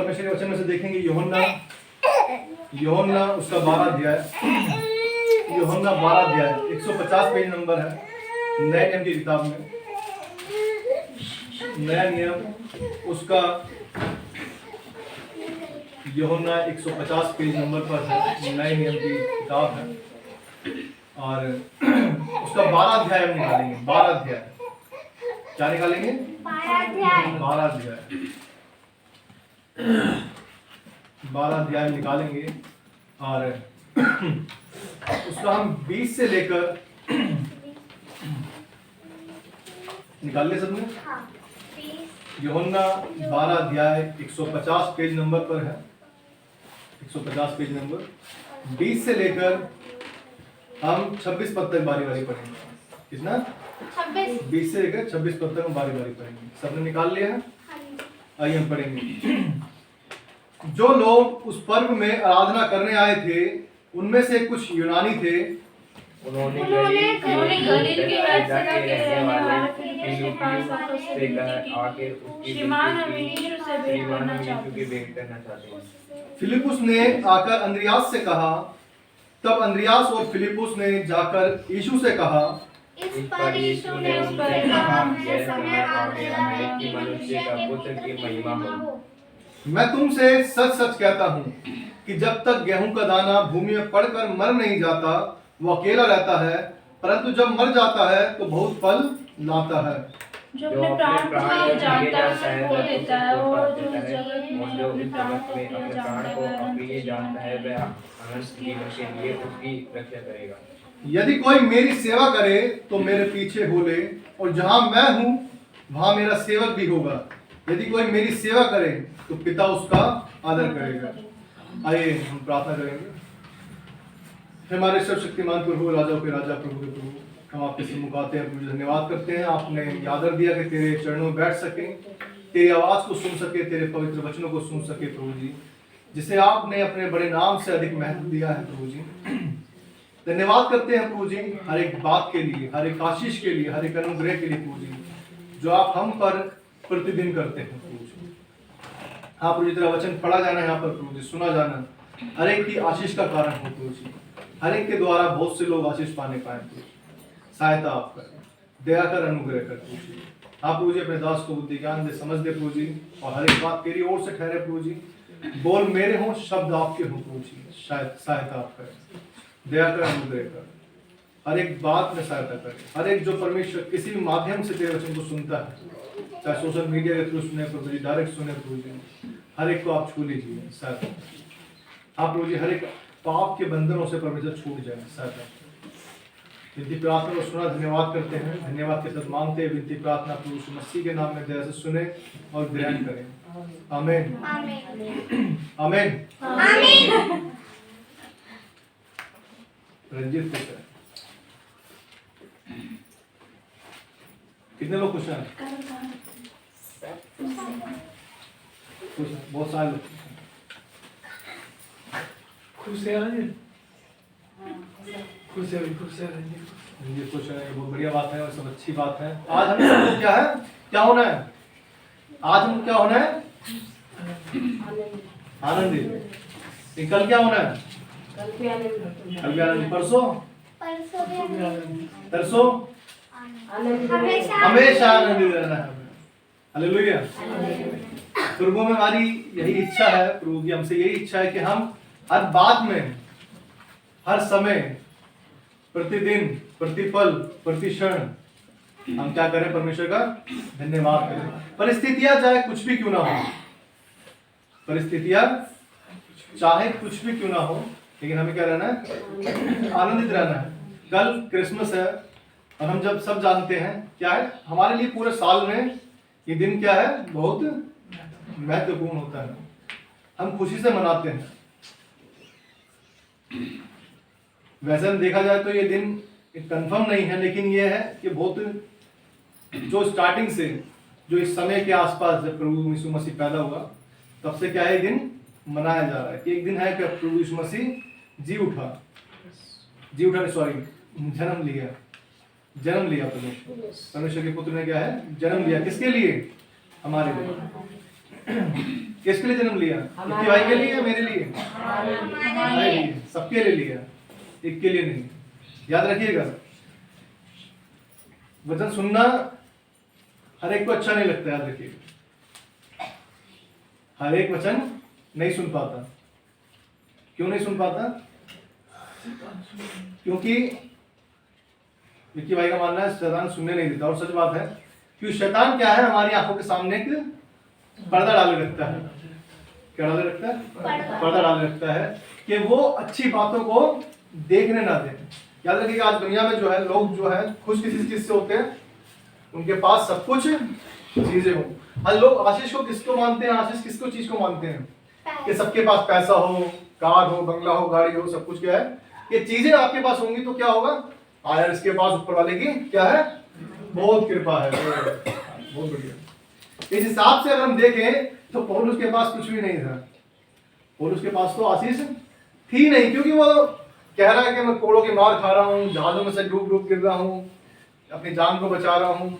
परमेश्वर के वचन में से देखेंगे यूहन्ना उसका 12 अध्याय, यूहन्ना 12 अध्याय 150 पेज नंबर है नए नियम की किताब में। नया नियम उसका यूहन्ना 150 पेज नंबर पर है, नए नियम की किताब है। और उसका 12 अध्याय हम निकालेंगे। 12 अध्याय क्या निकालेंगे? 12 अध्याय 12 अध्याय निकालेंगे। और उसका हम 20 से लेकर निकाल ले सबने। यूहन्ना 12 अध्याय 150 पेज नंबर पर है, 150 पेज नंबर। 20 से लेकर हम 26 पद तक बारी बारी पढ़ेंगे। कितना? 20 से लेकर 26 पद तक हम बारी बारी पढ़ेंगे। सबने निकाल लिया है? आइए हम पढ़ेंगे। जो लोग उस पर्व में आराधना करने आए थे उनमें से कुछ यूनानी थे। उन्होंने गलील के बैतसैदा के रहने वाले फिलिप्पुस के पास आकर उससे भेंट करना चाहते हैं। फिलिप्पुस ने आकर अंद्रियास से कहा। तब अंद्रियास और फिलिप्पुस ने जाकर यीशु से कहा। इस पर यीशु ने उससे कहा, यह समय आ गया है कि मनुष्य का पुत्र की महिमा हो। मैं तुमसे सच सच कहता हूँ कि जब तक गेहूं का दाना भूमि में पड़कर मर नहीं जाता वो अकेला रहता है, परंतु जब मर जाता है तो बहुत फल लाता है। जो अपने प्राण को लिए जानता है वो देता है, और जो इस जगत में अपने प्राण को अप्रिय जानता है वह अनंत जीवन के लिए उसकी रक्षा करेगा। यदि कोई मेरी सेवा करे तो मेरे पीछे हो ले, और जहाँ मैं हूँ वहाँ मेरा सेवक भी होगा। यदि कोई मेरी सेवा करे तो पिता उसका आदर करेगा। आइए हम प्रार्थना करेंगे। हमारे सर्वशक्तिमान प्रभु, राजाओं के राजा, प्रभु के प्रभु, हम आपके सम्मुख आते हैं प्रभु, धन्यवाद करते हैं आपने आदर दिया कि तेरे चरणों में बैठ सके, तेरी आवाज को सुन सके, तेरे पवित्र वचनों को सुन सके प्रभु जी, जिसे आपने अपने बड़े नाम से अधिक महत्व दिया है प्रभु जी। धन्यवाद करते हैं प्रभु जी हर एक बात के लिए, हर एक आशीष के लिए, हर एक अनुग्रह के लिए प्रभु जी, जो आप हम पर प्रतिदिन करते हैं प्रभु जी। हाँ प्रभु जी, तेरा वचन पढ़ा जाना यहाँ पर प्रभु जी, सुना जाना हर एक की आशीष का कारण हो प्रभु जी। हर एक के द्वारा बहुत से लोग आशीष पाने पाए प्रभु जी। सहायता आप कर, दया कर, अनुग्रह कर प्रभु जी। आप प्रभु जी अपने दास को बुद्धि ज्ञान दे, समझ दे प्रभु जी, और हर एक बात तेरी ओर से ठहरे प्रभु जी। बोल मेरे हों, शब्द आपके हों प्रभु जी। शायद सहायता आप करें, दया कर, अनुग्रह कर, हर एक बात में सहायता करें। हर एक जो परमेश्वर किसी भी माध्यम से तेरे वचन को सुनता है, चाहे सोशल मीडिया के थ्रू सुने प्रभु जी, डायरेक्ट सुने प्रभु जी, हर एक को आप छू लीजिए सहायता। आप प्रभु जी हर एक पाप के बंधनों से परमेश्वर छूट जाए सहायता। विनती प्रार्थना को सुना, धन्यवाद करते हैं, धन्यवाद के साथ मांगते हैं विनती प्रार्थना प्रभु यीशु मसीह के नाम में दया से सुने और ग्रहण करें। आमीन आमीन आमीन। रंजीत खुश है? कितने लोग खुश हैं? खुश है, बहुत सारे लोग खुश है। रंजीत खुश है, खुश है रंजीत खुश है, बहुत बढ़िया बात है और सब अच्छी बात है। आज हम सबको क्या है, क्या होना है? आज हम क्या होना है? आनंदित। कल क्या होना है? कल भी आनंदित। परसों तरसों हमेशा आनंदित रहना है। हालेलुया। प्रभु में हमारी यही इच्छा है, प्रभु की हमसे यही इच्छा है कि हम हर बात में, हर समय, प्रतिदिन, प्रतिपल, प्रतिक्षण हम क्या करें? परमेश्वर का धन्यवाद करें। परिस्थितियां चाहे कुछ भी क्यों ना हो, परिस्थितियां चाहे कुछ भी क्यों ना हो, लेकिन हमें क्या रहना है? आनंदित रहना है। कल क्रिसमस है और हम जब सब जानते हैं क्या है, हमारे लिए पूरे साल में ये दिन क्या है? बहुत महत्वपूर्ण होता है। हम खुशी से मनाते हैं। वैसे हम देखा जाए तो ये दिन कंफर्म नहीं है, लेकिन ये है कि बहुत जो स्टार्टिंग से, जो इस समय के आसपास जब प्रभु यीशु मसीह पैदा हुआ तब से क्या है दिन मनाया जा रहा है कि एक दिन है कि प्रभु यीशु मसीह जी उठा नहीं, सॉरी, जन्म लिया परमेश्वर के पुत्र ने क्या है? जन्म लिया। किसके लिए? हमारे लिए। किसके लिए जन्म लिया? विक्की भाई के लिए या मेरे लिए? हमारे लिए, सबके लिए लिया, एक के लिए नहीं। याद रखिएगा, वचन सुनना हर एक को अच्छा नहीं लगता, याद रखिएगा। हर एक वचन नहीं सुन पाता। क्यों नहीं सुन पाता? क्योंकि विक्की भाई का मानना है शैतान सुनने नहीं देता, और सच बात है। क्योंकि शैतान क्या है, हमारी आंखों के सामने एक पर्दा डाले रखता है। क्या डाले रखता है? पर्दा डाले रखता है कि वो अच्छी बातों को देखने ना दे। याद रखिएगा, आज दुनिया में जो है, लोग जो है खुश किसी चीज से होते हैं, उनके पास सब कुछ चीजें हो। आज लोग आशीष को किसको मानते हैं? आशीष किसको चीज को मानते हैं? कि सबके पास पैसा हो, कार हो, बंगला हो, गाड़ी हो, सब कुछ क्या है, ये चीजें आपके पास होंगी तो क्या होगा? यार इसके पास ऊपर वाले की क्या है? बहुत कृपा है, बहुत बढ़िया। इस हिसाब से अगर हम देखें तो पौलुस के पास कुछ भी नहीं था। पौलुस के पास तो आशीष थी नहीं, क्योंकि वो कह रहा है कि मैं कोड़ों की मार खा रहा हूँ, जहाजों में से डूब डूब गिर रहा हूँ, अपनी जान को बचा रहा हूँ,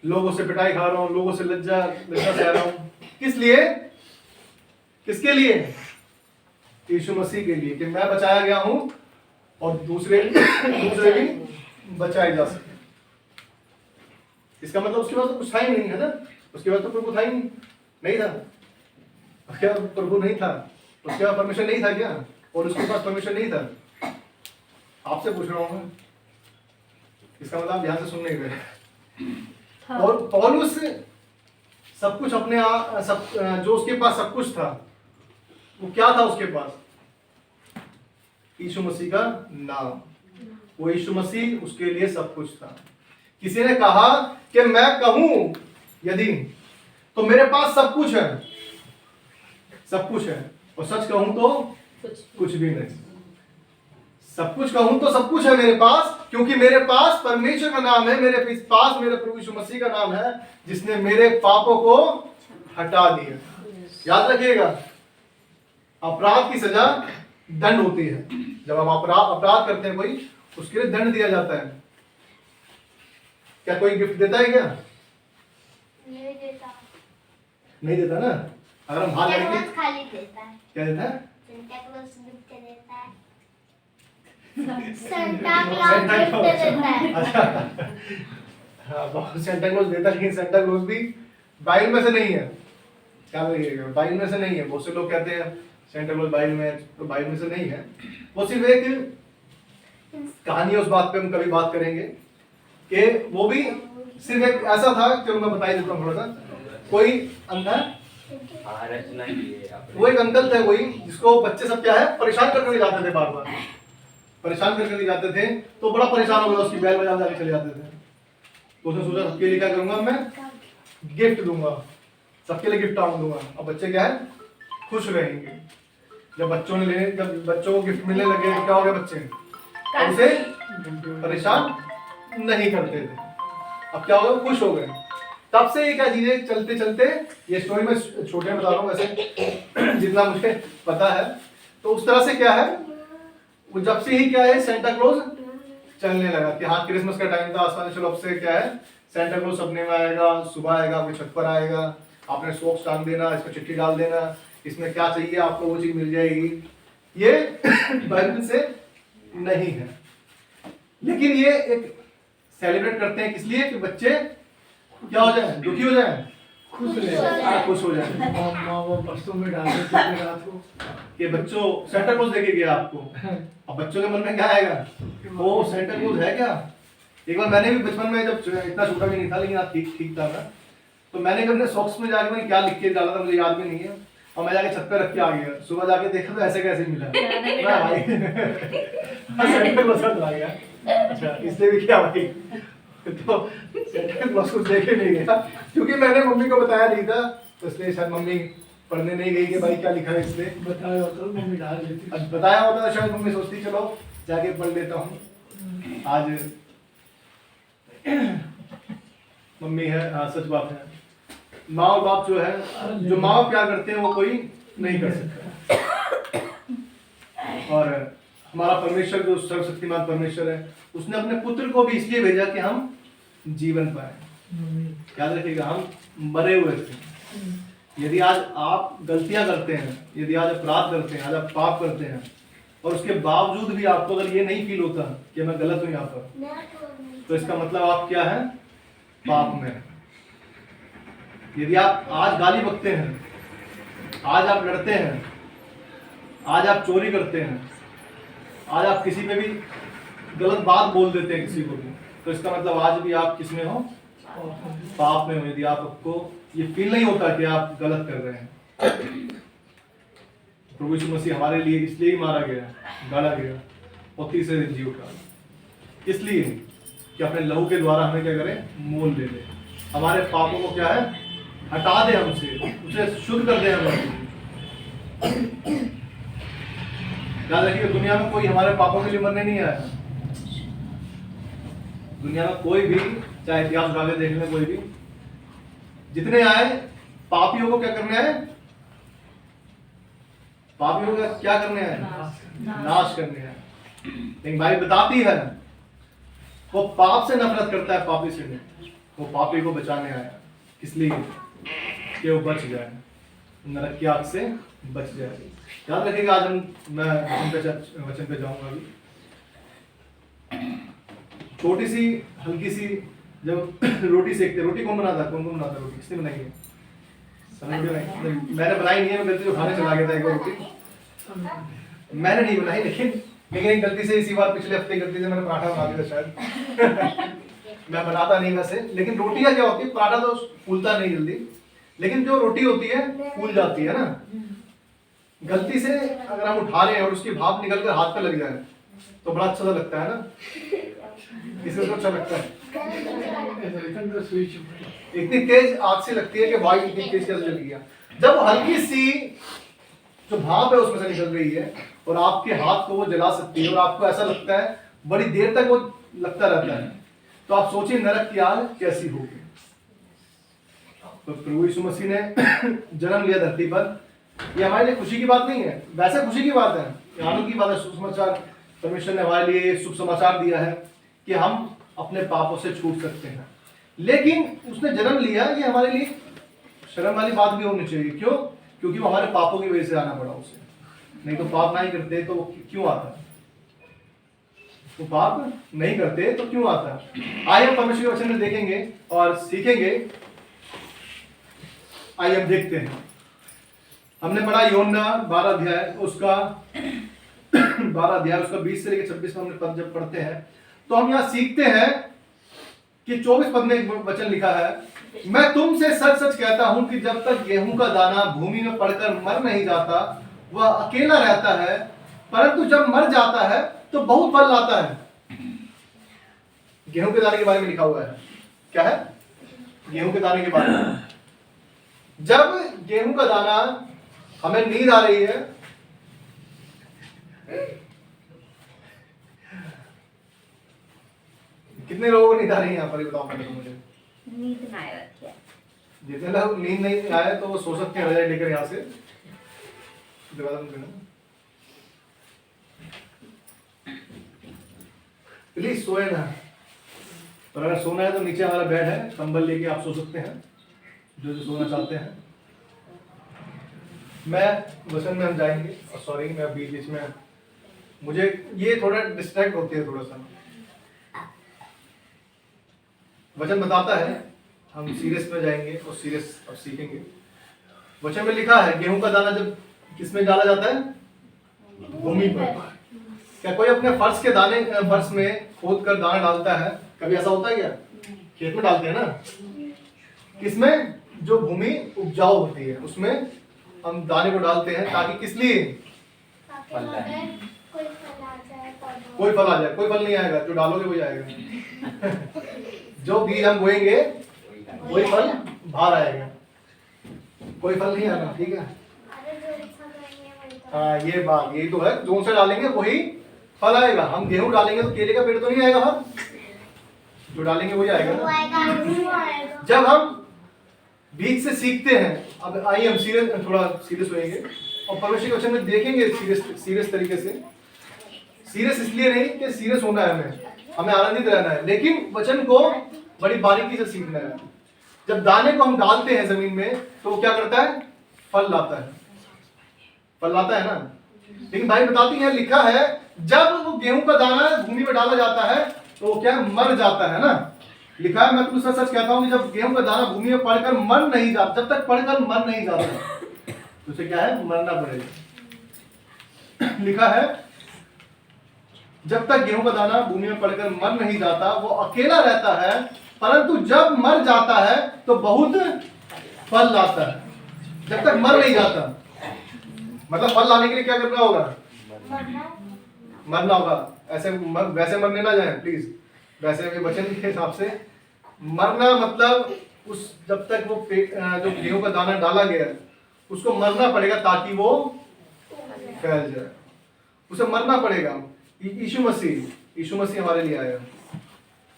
लोगों से पिटाई खा रहा हूँ, लोगों से लज्जा सह रहा हूँ। किस लिए? किसके लिए? यीशु मसीह के लिए, कि मैं बचाया गया हूँ और दूसरे भी बचाए जा सके। इसका मतलब उसके पास तो कुछ था ही नहीं, है ना? उसके पास तो प्रभु था ही नहीं था। उसके पास प्रभु नहीं था, उसके पास परमिशन नहीं था क्या? और उसके पास परमिशन नहीं था। आपसे पूछ रहा हूँ मैं, इसका मतलब ध्यान से सुन नहीं रहे। और पौलुस सब कुछ अपने सब जो उसके पास सब कुछ था, वो क्या था उसके पास? यीशु मसीह का नाम। वो यीशु मसीह उसके लिए सब कुछ था। किसी ने कहा कि मैं कहूं यदि, तो मेरे पास सब कुछ है, सब कुछ है, और सच कहूं तो कुछ भी नहीं। सब कुछ कहूं तो सब कुछ है मेरे पास, क्योंकि मेरे पास परमेश्वर का नाम है, मेरे पास मेरे प्रभु यीशु मसीह का नाम है, जिसने मेरे पापों को हटा दिया। याद रखिएगा, अपराध की सजा दंड होती है। जब हम अपराध करते हैं कोई, उसके लिए दंड दिया जाता है। क्या कोई गिफ्ट देता है क्या? नहीं देता। नहीं देता ना। अगर हम हाथ लड़के, खाली देता है। क्या देता है? सेंटा क्लॉज गिफ्ट देता है। सेंटा क्लॉज गिफ्ट देता है। अच्छा, हाँ, बहुत सेंटा क्लॉज देता है, लेकिन सेंटा क्लॉज भी बाइबल में से नहीं है। क्या लगिएगा, बाइबल में से नहीं है। बहुत से लोग कहते हैं सेंटा क्लॉज बाइबल में, तो बाइबल में से नहीं है। वो सिर्फ एक कहानी, उस बात पे हम कभी बात करेंगे कि वो भी सिर्फ एक ऐसा था। चलो मैं बता ही देता हूँ थोड़ा सा। कोई अंधा, वो एक अंकल थे, वही जिसको बच्चे सब क्या है परेशान करके जाते थे, बार बार परेशान करके जाते थे। तो बड़ा परेशान हो गया, उसकी बैल बजा के चले जाते थे। तो उसने सोचा सबके लिए क्या करूंगा, मैं गिफ्ट दूंगा, सबके लिए गिफ्ट दूंगा। अब बच्चे क्या है खुश रहेंगे। जब बच्चों को गिफ्ट मिलने लगे तो क्या हो गया, बच्चे उसे परेशान नहीं करते थे। अब क्या हो गया, खुश हो गए। तब से ये क्या चीजें चलते चलते, ये स्टोरी में छोटे बता रहा हूँ वैसे जितना मुझे पता है, तो उस तरह से क्या है, वो जब से ही क्या है सेंटा क्लॉज चलने लगा कि हाँ क्रिसमस का टाइम था, आसमान चलो अब से क्या है सेंटा क्लॉज सपने में आएगा, सुबह आएगा, आपकी छत पर आएगा, आपने सॉक्स टांग देना, इसमें चिट्ठी डाल देना, इसमें क्या चाहिए आपको वो चीज मिल जाएगी। ये बाइबल से नहीं है, लेकिन ये एक सेलिब्रेट करते हैं किस लिए कि बच्चे क्या हो जाए, दुखी हो जाए, खुश हो जाए। माँ बाप बस्तों में डाल देते थे रात को कि बच्चों सेंटा क्लॉज देके गया आपको। अब बच्चों के मन में क्या आएगा, वो सेंटा क्लॉज है क्या। एक बार मैंने भी बचपन में, जब इतना छोटा भी नहीं था लेकिन ठीक था मैं, तो मैंने अपने सॉक्स में जाके मैंने क्या लिख के डाला था मुझे याद भी नहीं है, और मैं जाके छत पे रख के आ गया। सुबह जाके देखा तो ऐसे कैसे मिला भाई सेंटा क्लॉज आ गया। अच्छा, इसलिए भी क्या भाई, तो सेंटा क्लॉज कुछ देखे नहीं गया क्योंकि मैंने मम्मी को बताया नहीं था, तो इसलिए शायद मम्मी पढ़ने नहीं गई कि भाई क्या लिखा है इसलिए। बताया होता मम्मी डाल देती। बताया होता शायद मम्मी सोचती चलो जाके पढ़ लेता हूँ। आज मम्मी है, हाँ सच बात है, माँ और बाप जो है, जो माँ बाप क्या करते हैं वो कोई नहीं कर सकता। और हमारा परमेश्वर जो सर्वशक्तिमान परमेश्वर है, उसने अपने पुत्र को भी इसलिए भेजा कि हम जीवन पाए। याद रखिएगा, हम मरे हुए थे, यदि आज आप गलतियां करते हैं, यदि आज अपराध करते हैं, आज आप पाप करते हैं, और उसके बावजूद भी आपको अगर ये नहीं फील होता कि मैं गलत हूं यहाँ पर, तो इसका मतलब आप क्या है? पाप में हैं। यदि आप आज गाली बकते हैं, आज आप लड़ते हैं, आज आप चोरी करते हैं, आज आप किसी पे भी गलत बात बोल देते हैं किसी को भी, तो इसका मतलब आज भी आप किस में हो? पाप में हो। यदि आपको ये फील नहीं होता कि आप गलत कर रहे हैं। प्रभु यीशु मसीह हमारे लिए इसलिए ही मारा गया, गाड़ा गया और तीसरे दिन जी उठा, इसलिए कि अपने लहू के द्वारा हमें क्या करें? मोल ले ले, हमारे पापों को क्या है? हटा दे हमसे, उसे शुद्ध कर दे हमें। याद रखिए, दुनिया में कोई हमारे पापों के लिए मरने नहीं आया। दुनिया में कोई भी, चाहे इतिहास उठा के देख लें, कोई भी, जितने आए पापियों को क्या करने आए? पापियों को क्या करने आए? नाश करने आए। लेकिन बाइबल बताती है वो पाप से नफरत करता है, पापी से नहीं। वो पापी को बचाने आया, इसलिए कि वो बच जाए, नरक की आग से बच जाए। याद रखिएगा, आज मैं वचन पे जाऊंगा अभी। छोटी सी हल्की सी जब रोटी सेकते, रोटी कौन बनाता? कौन बनाता रोटी? किसने बनाई है? मैंने बनाई नहीं है, मैं गलती से खाने चला गया था एक रोटी। मैंने नहीं बनाई, लेकिन एक गलती से, इसी बार पिछले हफ्ते गलती से मैंने पराठा बना दिया शायद। मैं बनाता नहीं वैसे, लेकिन रोटियां क्या होती है? पराठा तो फूलता नहीं जल्दी, लेकिन जो रोटी होती है फूल जाती है ना। गलती से अगर हम उठा रहे हैं और उसकी भाप निकल कर हाथ पे लग जाए तो बड़ा अच्छा लगता है ना, इससे तो अच्छा लगता है। इतनी तेज आग से लगती है कि भाई इतनी तेज कैसे जल गया। जब हल्की सी जो भाप है उसमें से निकल रही है और आपके हाथ को वो जला सकती है और आपको ऐसा लगता है, बड़ी देर तक वो लगता रहता है, तो आप सोचिए नरक की आग कैसी होगी। तो प्रभु यीशु मसीह ने जन्म लिया धरती पर, ये हमारे लिए खुशी की बात नहीं है, वैसे खुशी की बात है, आनंद की बात है। सुसमाचार, परमेश्वर ने हमारे लिए शुभ समाचार दिया है कि हम अपने पापों से छूट सकते हैं। लेकिन उसने जन्म लिया, ये हमारे लिए शर्म वाली बात भी होनी चाहिए। क्यों? क्योंकि वो हमारे पापों की वजह से आना पड़ा उसे, नहीं तो पाप नहीं करते तो वो क्यों आता? वो पाप नहीं करते तो क्यों आता? आइए हम परमेश्वर के वचन में देखेंगे और सीखेंगे। आइए हम देखते हैं। हमने पढ़ा यूहन्ना 12 अध्याय, उसका 12 अध्याय उसका 20 से लेकर 26 में हमने पद जब पढ़ते हैं तो हम यहाँ सीखते हैं कि 24 पद में एक वचन लिखा है, मैं तुमसे सच सच कहता हूं कि जब तक गेहूं का दाना भूमि में पड़कर मर नहीं जाता वह अकेला रहता है, परंतु जब मर जाता है तो बहुत फल लाता है। गेहूं के दाने के बारे में लिखा हुआ है। क्या है? गेहूं के दाने के बारे में। जब गेहूं का दाना, हमें नींद आ रही है, कितने लोगों को नींद आ रही है यहाँ पर? बताओ मुझे। नींद नहीं आती है। जितने लोग नींद नहीं आए तो वो सो सकते हैं रजाई लेकर यहाँ से। प्लीज सोए ना, और अगर सोना है तो नीचे हमारा बेड है, कंबल लेके आप सो सकते हैं जो सोना चाहते हैं। मैं वचन में हम जाएंगे, और सॉरी मैं बीच बीच में, मुझे ये थोड़ा डिस्ट्रैक्ट होती है थोड़ा सा। वचन बताता है, हम सीरियस में जाएंगे और सीरियस अब सीखेंगे। वचन में लिखा है गेहूं का दाना जब किसमें डाला जाता है? भूमि पर। क्या कोई अपने फर्श के दाने, फर्श में खोद कर दाना डालता है? कभी ऐसा होता है क्या? खेत में डालते हैं ना। किसमें? जो भूमि उपजाऊ होती है उसमें हम दाने को डालते हैं, ताकि किस लिए? कोई फल आ जाए। कोई फल नहीं आएगा, जो डालोगे वही आएगा। जो बीज हम बोएंगे वही फल बाहर आएगा, कोई फल नहीं आना। ठीक है? हाँ, ये बात यही तो है, जो से डालेंगे वही फल आएगा। हम गेहूं डालेंगे तो केले का पेड़ तो नहीं आएगा बाहर, जो डालेंगे वही आएगा। जब हम बीज से सीखते हैं, अब आइए हम थोड़ा सीरियस होएंगे और परमेश्वर के वचन में देखेंगे सीरियस तरीके से। सीरियस इसलिए नहीं कि सीरियस होना है, हमें आनंदित रहना है, लेकिन वचन को बड़ी बारीकी से सीखना है। जब दाने को हम डालते हैं जमीन में तो वो क्या करता है, फल लाता है, फल लाता है ना। लेकिन भाई बताती है, लिखा है जब वो गेहूं का दाना भूमि में डाला जाता है तो वो क्या मर जाता है ना। लिखा है, मैं तुमसे सच कहता हूं कि जब गेहूं का दाना भूमि में पड़कर मर नहीं जाता, जब तक पड़कर मर नहीं जाता तो उसे क्या है, मरना पड़ेगा। लिखा है जब तक गेहूं का दाना भूमि में पड़कर मर नहीं जाता वो अकेला रहता है, परंतु जब मर जाता है तो बहुत फल लाता है। जब तक मर नहीं जाता मतलब फल लाने के लिए क्या करना होगा, मरना होगा। ऐसे वैसे मरने ना जाए प्लीज, वैसे भी वचन के हिसाब से मरना मतलब उस जब तक वो जो गेहूं का दाना डाला गया उसको मरना पड़ेगा ताकि वो फैल जाए, उसे मरना पड़ेगा। यीशु मसीह हमारे लिए आया,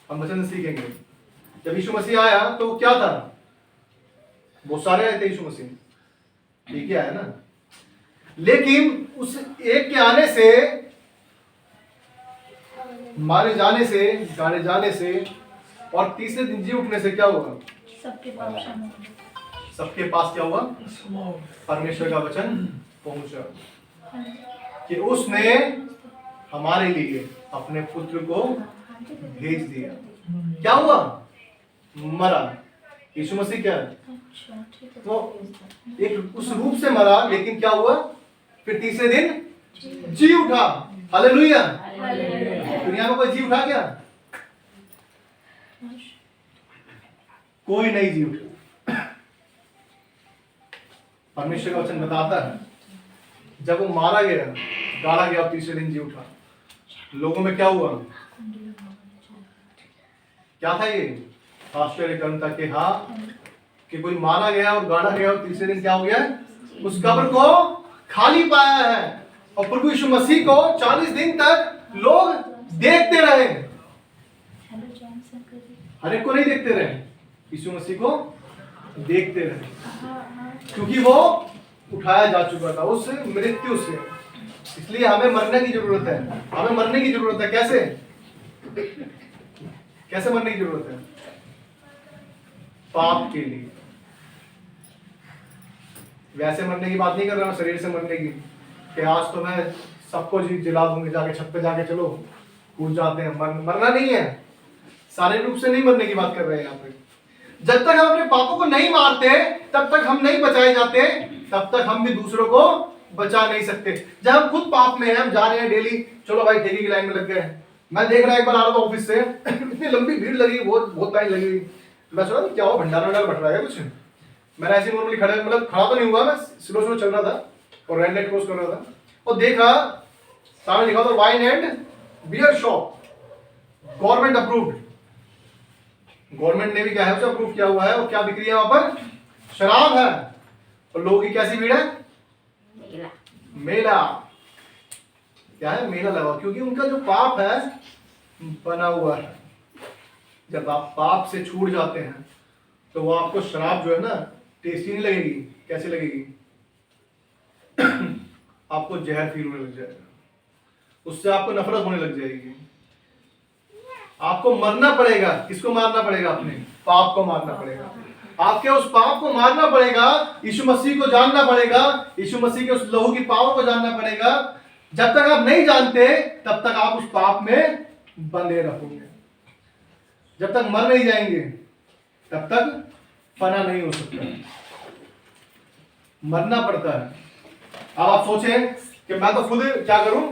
हम वचन सीखेंगे। जब यीशु मसीह आया तो क्या था, बहुत सारे आए थे यीशु मसीह, ठीक है ना। लेकिन उस एक के आने से, मारे जाने से, गाड़े जाने से और तीसरे दिन जी उठने से क्या हुआ, सबके पास क्या हुआ, परमेश्वर का वचन पहुंचा कि उसने हमारे लिए अपने पुत्र को भेज दिया। क्या हुआ, मरा। यीशु मसीह क्या तो एक उस रूप से मरा, लेकिन क्या हुआ, फिर तीसरे दिन जी उठा। हालेलुया। दुनिया में कोई जी उठा क्या, कोई नहीं जी उठा। परमेश्वर का वचन बताता है जब वो मारा गया, गाड़ा गया और तीसरे दिन जी उठा, लोगों में क्या हुआ, क्या था ये, आश्चर्य कर्म था कि हाँ कि कोई मारा गया और गाड़ा गया और तीसरे दिन क्या हो गया, उस कब्र को खाली पाया है। और प्रभु यीशु मसीह को 40 दिन तक लोग देखते रहे, हर एक को नहीं देखते रहे, यीशु मसीह को देखते रहे, क्योंकि वो उठाया जा चुका था उस मृत्यु से। इसलिए हमें मरने की जरूरत है, हमें मरने की जरूरत है। कैसे कैसे मरने की जरूरत है, पाप के लिए। वैसे मरने की बात नहीं कर रहा हूं, शरीर से मरने की कि आज तो मैं सबको जिला दूंगी, जाके छत पे जाके चलो कूद जाते हैं। मरना नहीं है, शारीरिक रूप से नहीं मरने की बात कर रहे हैं यहाँ पे। जब तक हम अपने पापों को नहीं मारते तब तक हम नहीं बचाए जाते, तब तक हम भी दूसरों को बचा नहीं सकते। जब हम खुद पाप में हैं, हम जा रहे हैं डेली, चलो भाई ठेके की लाइन में लग गए। मैं देख रहा एक बार आ रहा था ऑफिस से, इतनी लंबी भीड़ लगी, बहुत लाइन लगी हुई। मैं सोचा क्या हुआ, भंडारा बट रहा है कुछ। मैंने ऐसे नॉर्मली खड़ा, मतलब खड़ा तो नहीं हुआ, मैं स्लो चल रहा था और रेड लाइट क्रॉस कर रहा था और देखा सामने लिखा था wine and beer shop, government approved. Government ने भी क्या है उसे अप्रूव किया हुआ है, और क्या बिक्री है वहां पर, शराब है। और लोगों की कैसी भीड़ है, मेला। क्या है, मेला लगा, क्योंकि उनका जो पाप है बना हुआ है। जब आप पाप से छूट जाते हैं तो वो आपको शराब जो है ना टेस्टी नहीं लगेगी। कैसी लगेगी, आपको जहर फील होने लग जाएगा, उससे आपको नफरत होने लग जाएगी। आपको मरना पड़ेगा। किसको मारना पड़ेगा, अपने पाप को मारना पड़ेगा। आपके उस पाप को मारना पड़ेगा, यीशु मसीह को जानना पड़ेगा, यीशु मसीह के उस लहू की पावर को जानना पड़ेगा। जब तक आप नहीं जानते तब तक आप उस पाप में बंधे रहोगे। जब तक मर नहीं जाएंगे तब तक फना नहीं हो सकता, मरना पड़ता है। अब आप सोचें कि मैं तो खुद क्या करूं,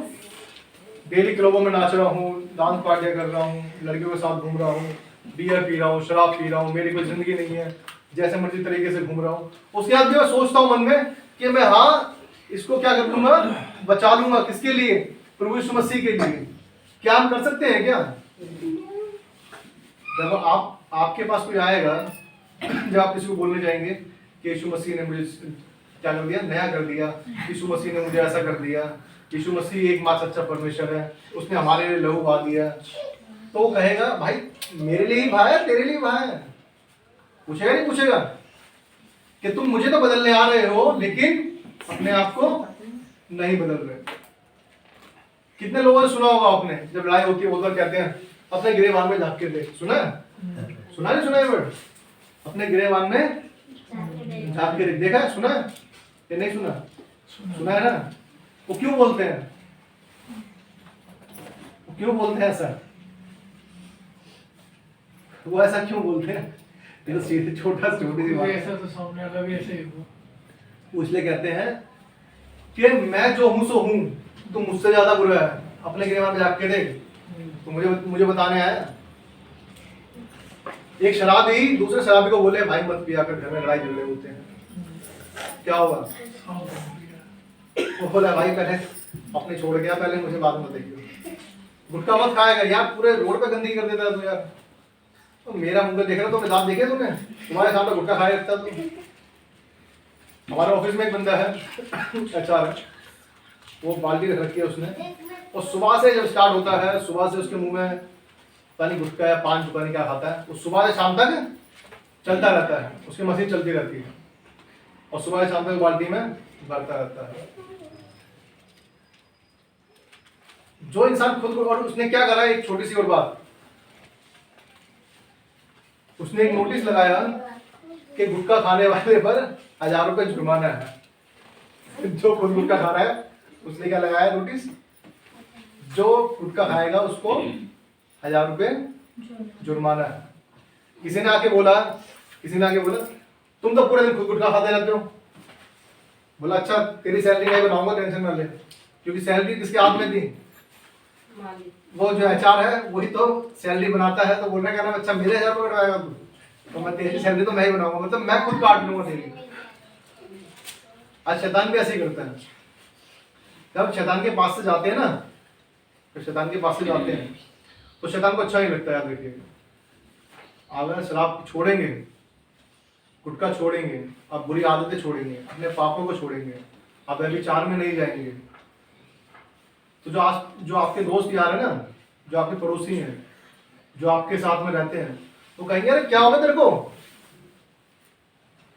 डेली क्लबों में नाच रहा हूं, डांस पार्टियां कर रहा हूं, लड़कियों के साथ घूम रहा हूं, बियर पी रहा हूं, शराब पी रहा हूं, मेरी कोई जिंदगी नहीं है, जैसे मर्जी तरीके से घूम रहा हूं। उसके बाद भी मैं सोचता हूं मन में कि मैं हाँ इसको क्या कर लूंगा, बचा लूंगा। किसके लिए, प्रभु यीशु मसीह के लिए। क्या हम कर सकते हैं क्या, जब आपके पास कोई आएगा, जब आप किसी को बोलने जाएंगे कि यीशु मसीह ने मुझे क्या कर दिया, नया कर दिया, यीशु मसीह ने मुझे ऐसा कर दिया, यीशु मसीह एकमात्र सच्चा परमेश्वर है, उसने हमारे लिए लहू बहा दिया, तो वो कहेगा भाई मेरे लिए ही बहा है, तेरे लिए बहा है। पूछेगा नहीं पूछेगा कि तुम मुझे तो बदलने आ रहे हो लेकिन अपने आप को नहीं बदल रहे। कितने लोगों ने सुना होगा आपने, जब लड़ाई होती है वो तो कहते हैं अपने गिरेबान में झाँक के देख। सुना है, सुना नहीं सुना है वर्ड, अपने गिरेबान में झांक के देखा है, सुना है या नहीं सुना? सुना है ना? वो क्यों बोलते हैं? वो क्यों बोलते हैं ऐसा? वो ऐसा क्यों बोलते हैं? ये तो सीधी छोटी सी बात है। ऐसा तो सामने वाला भी ऐसे ही हुआ। वो इसलिए कहते हैं कि मैं जो हूं सो हूं, तुम मुझसे ज्यादा बुरा है। अपने गिरेबान में झांक के देख, तो मुझे बताने आया। एक शराबी दूसरे शराबी को बोले भाई मत पिया कर, घर में लड़ाई झगड़े होते हैं। क्या हुआ? वो बोला भाई पहले अपने छोड़ गया, पहले मुझे बाद में बताइए। गुटखा मत खाएगा यार, पूरे रोड पे गंदगी कर देता है तू यार। तो मेरा मुंह देख रहा, तो मैं दांत देखे तुमने? तुम्हारे सामने गुटखा खाए रखता तू। हमारे ऑफिस में एक बंदा है HR है, वो बाल्टी रख रखी है उसने, और सुबह से जब स्टार्ट होता है, सुबह से उसके मुंह में पता नहीं गुटखा या पान पता नहीं क्या खाता है, वो सुबह से शाम तक चलता रहता है, उसकी मशीन चलती रहती है, और सुबह से शाम तक बाल्टी में भरता रहता है। जो इंसान खुद को, और उसने क्या करा, एक छोटी सी और बात, उसने एक नोटिस लगाया कि गुटखा खाने वाले पर 1000 रुपए जुर्माना है। जो खुद गुटखा खा रहा है उसने क्या लगाया नोटिस, जो गुटखा खाएगा उसको 1000 रुपए जुर्माना है। किसी ने आके बोला तुम तो पूरे दिन खुद गुटखा खाते रहते हो। बोला अच्छा तेरी सैलरी मैं बनाऊंगा, टेंशन ना ले। क्योंकि सैलरी किसके हाथ में थी? वो जो HR है वही तो सैलरी बनाता है। तो बोल रहा है अच्छा मेरे 1000 रुपए कटवाएगा तू, तो मैं तेरी सैलरी तो मैं ही बनाऊंगा, मतलब मैं खुद काट लूंगा तेरी। आज शैतान भी ऐसे ही करता है। जब शैतान के पास से जाते हैं ना, तो शैतान के पास से जाते हैं तो शैतान को अच्छा नहीं लगता है। याद रखिएगा, अगर शराब छोड़ेंगे, गुटखा छोड़ेंगे, आप बुरी आदतें छोड़ेंगे, अपने पापों को छोड़ेंगे, आप व्यभिचार में नहीं जाएंगे, तो जो आपके दोस्त यार है ना, जो आपके पड़ोसी हैं, जो आपके साथ में रहते हैं, वो कहेंगे अरे क्या होगा तेरे को?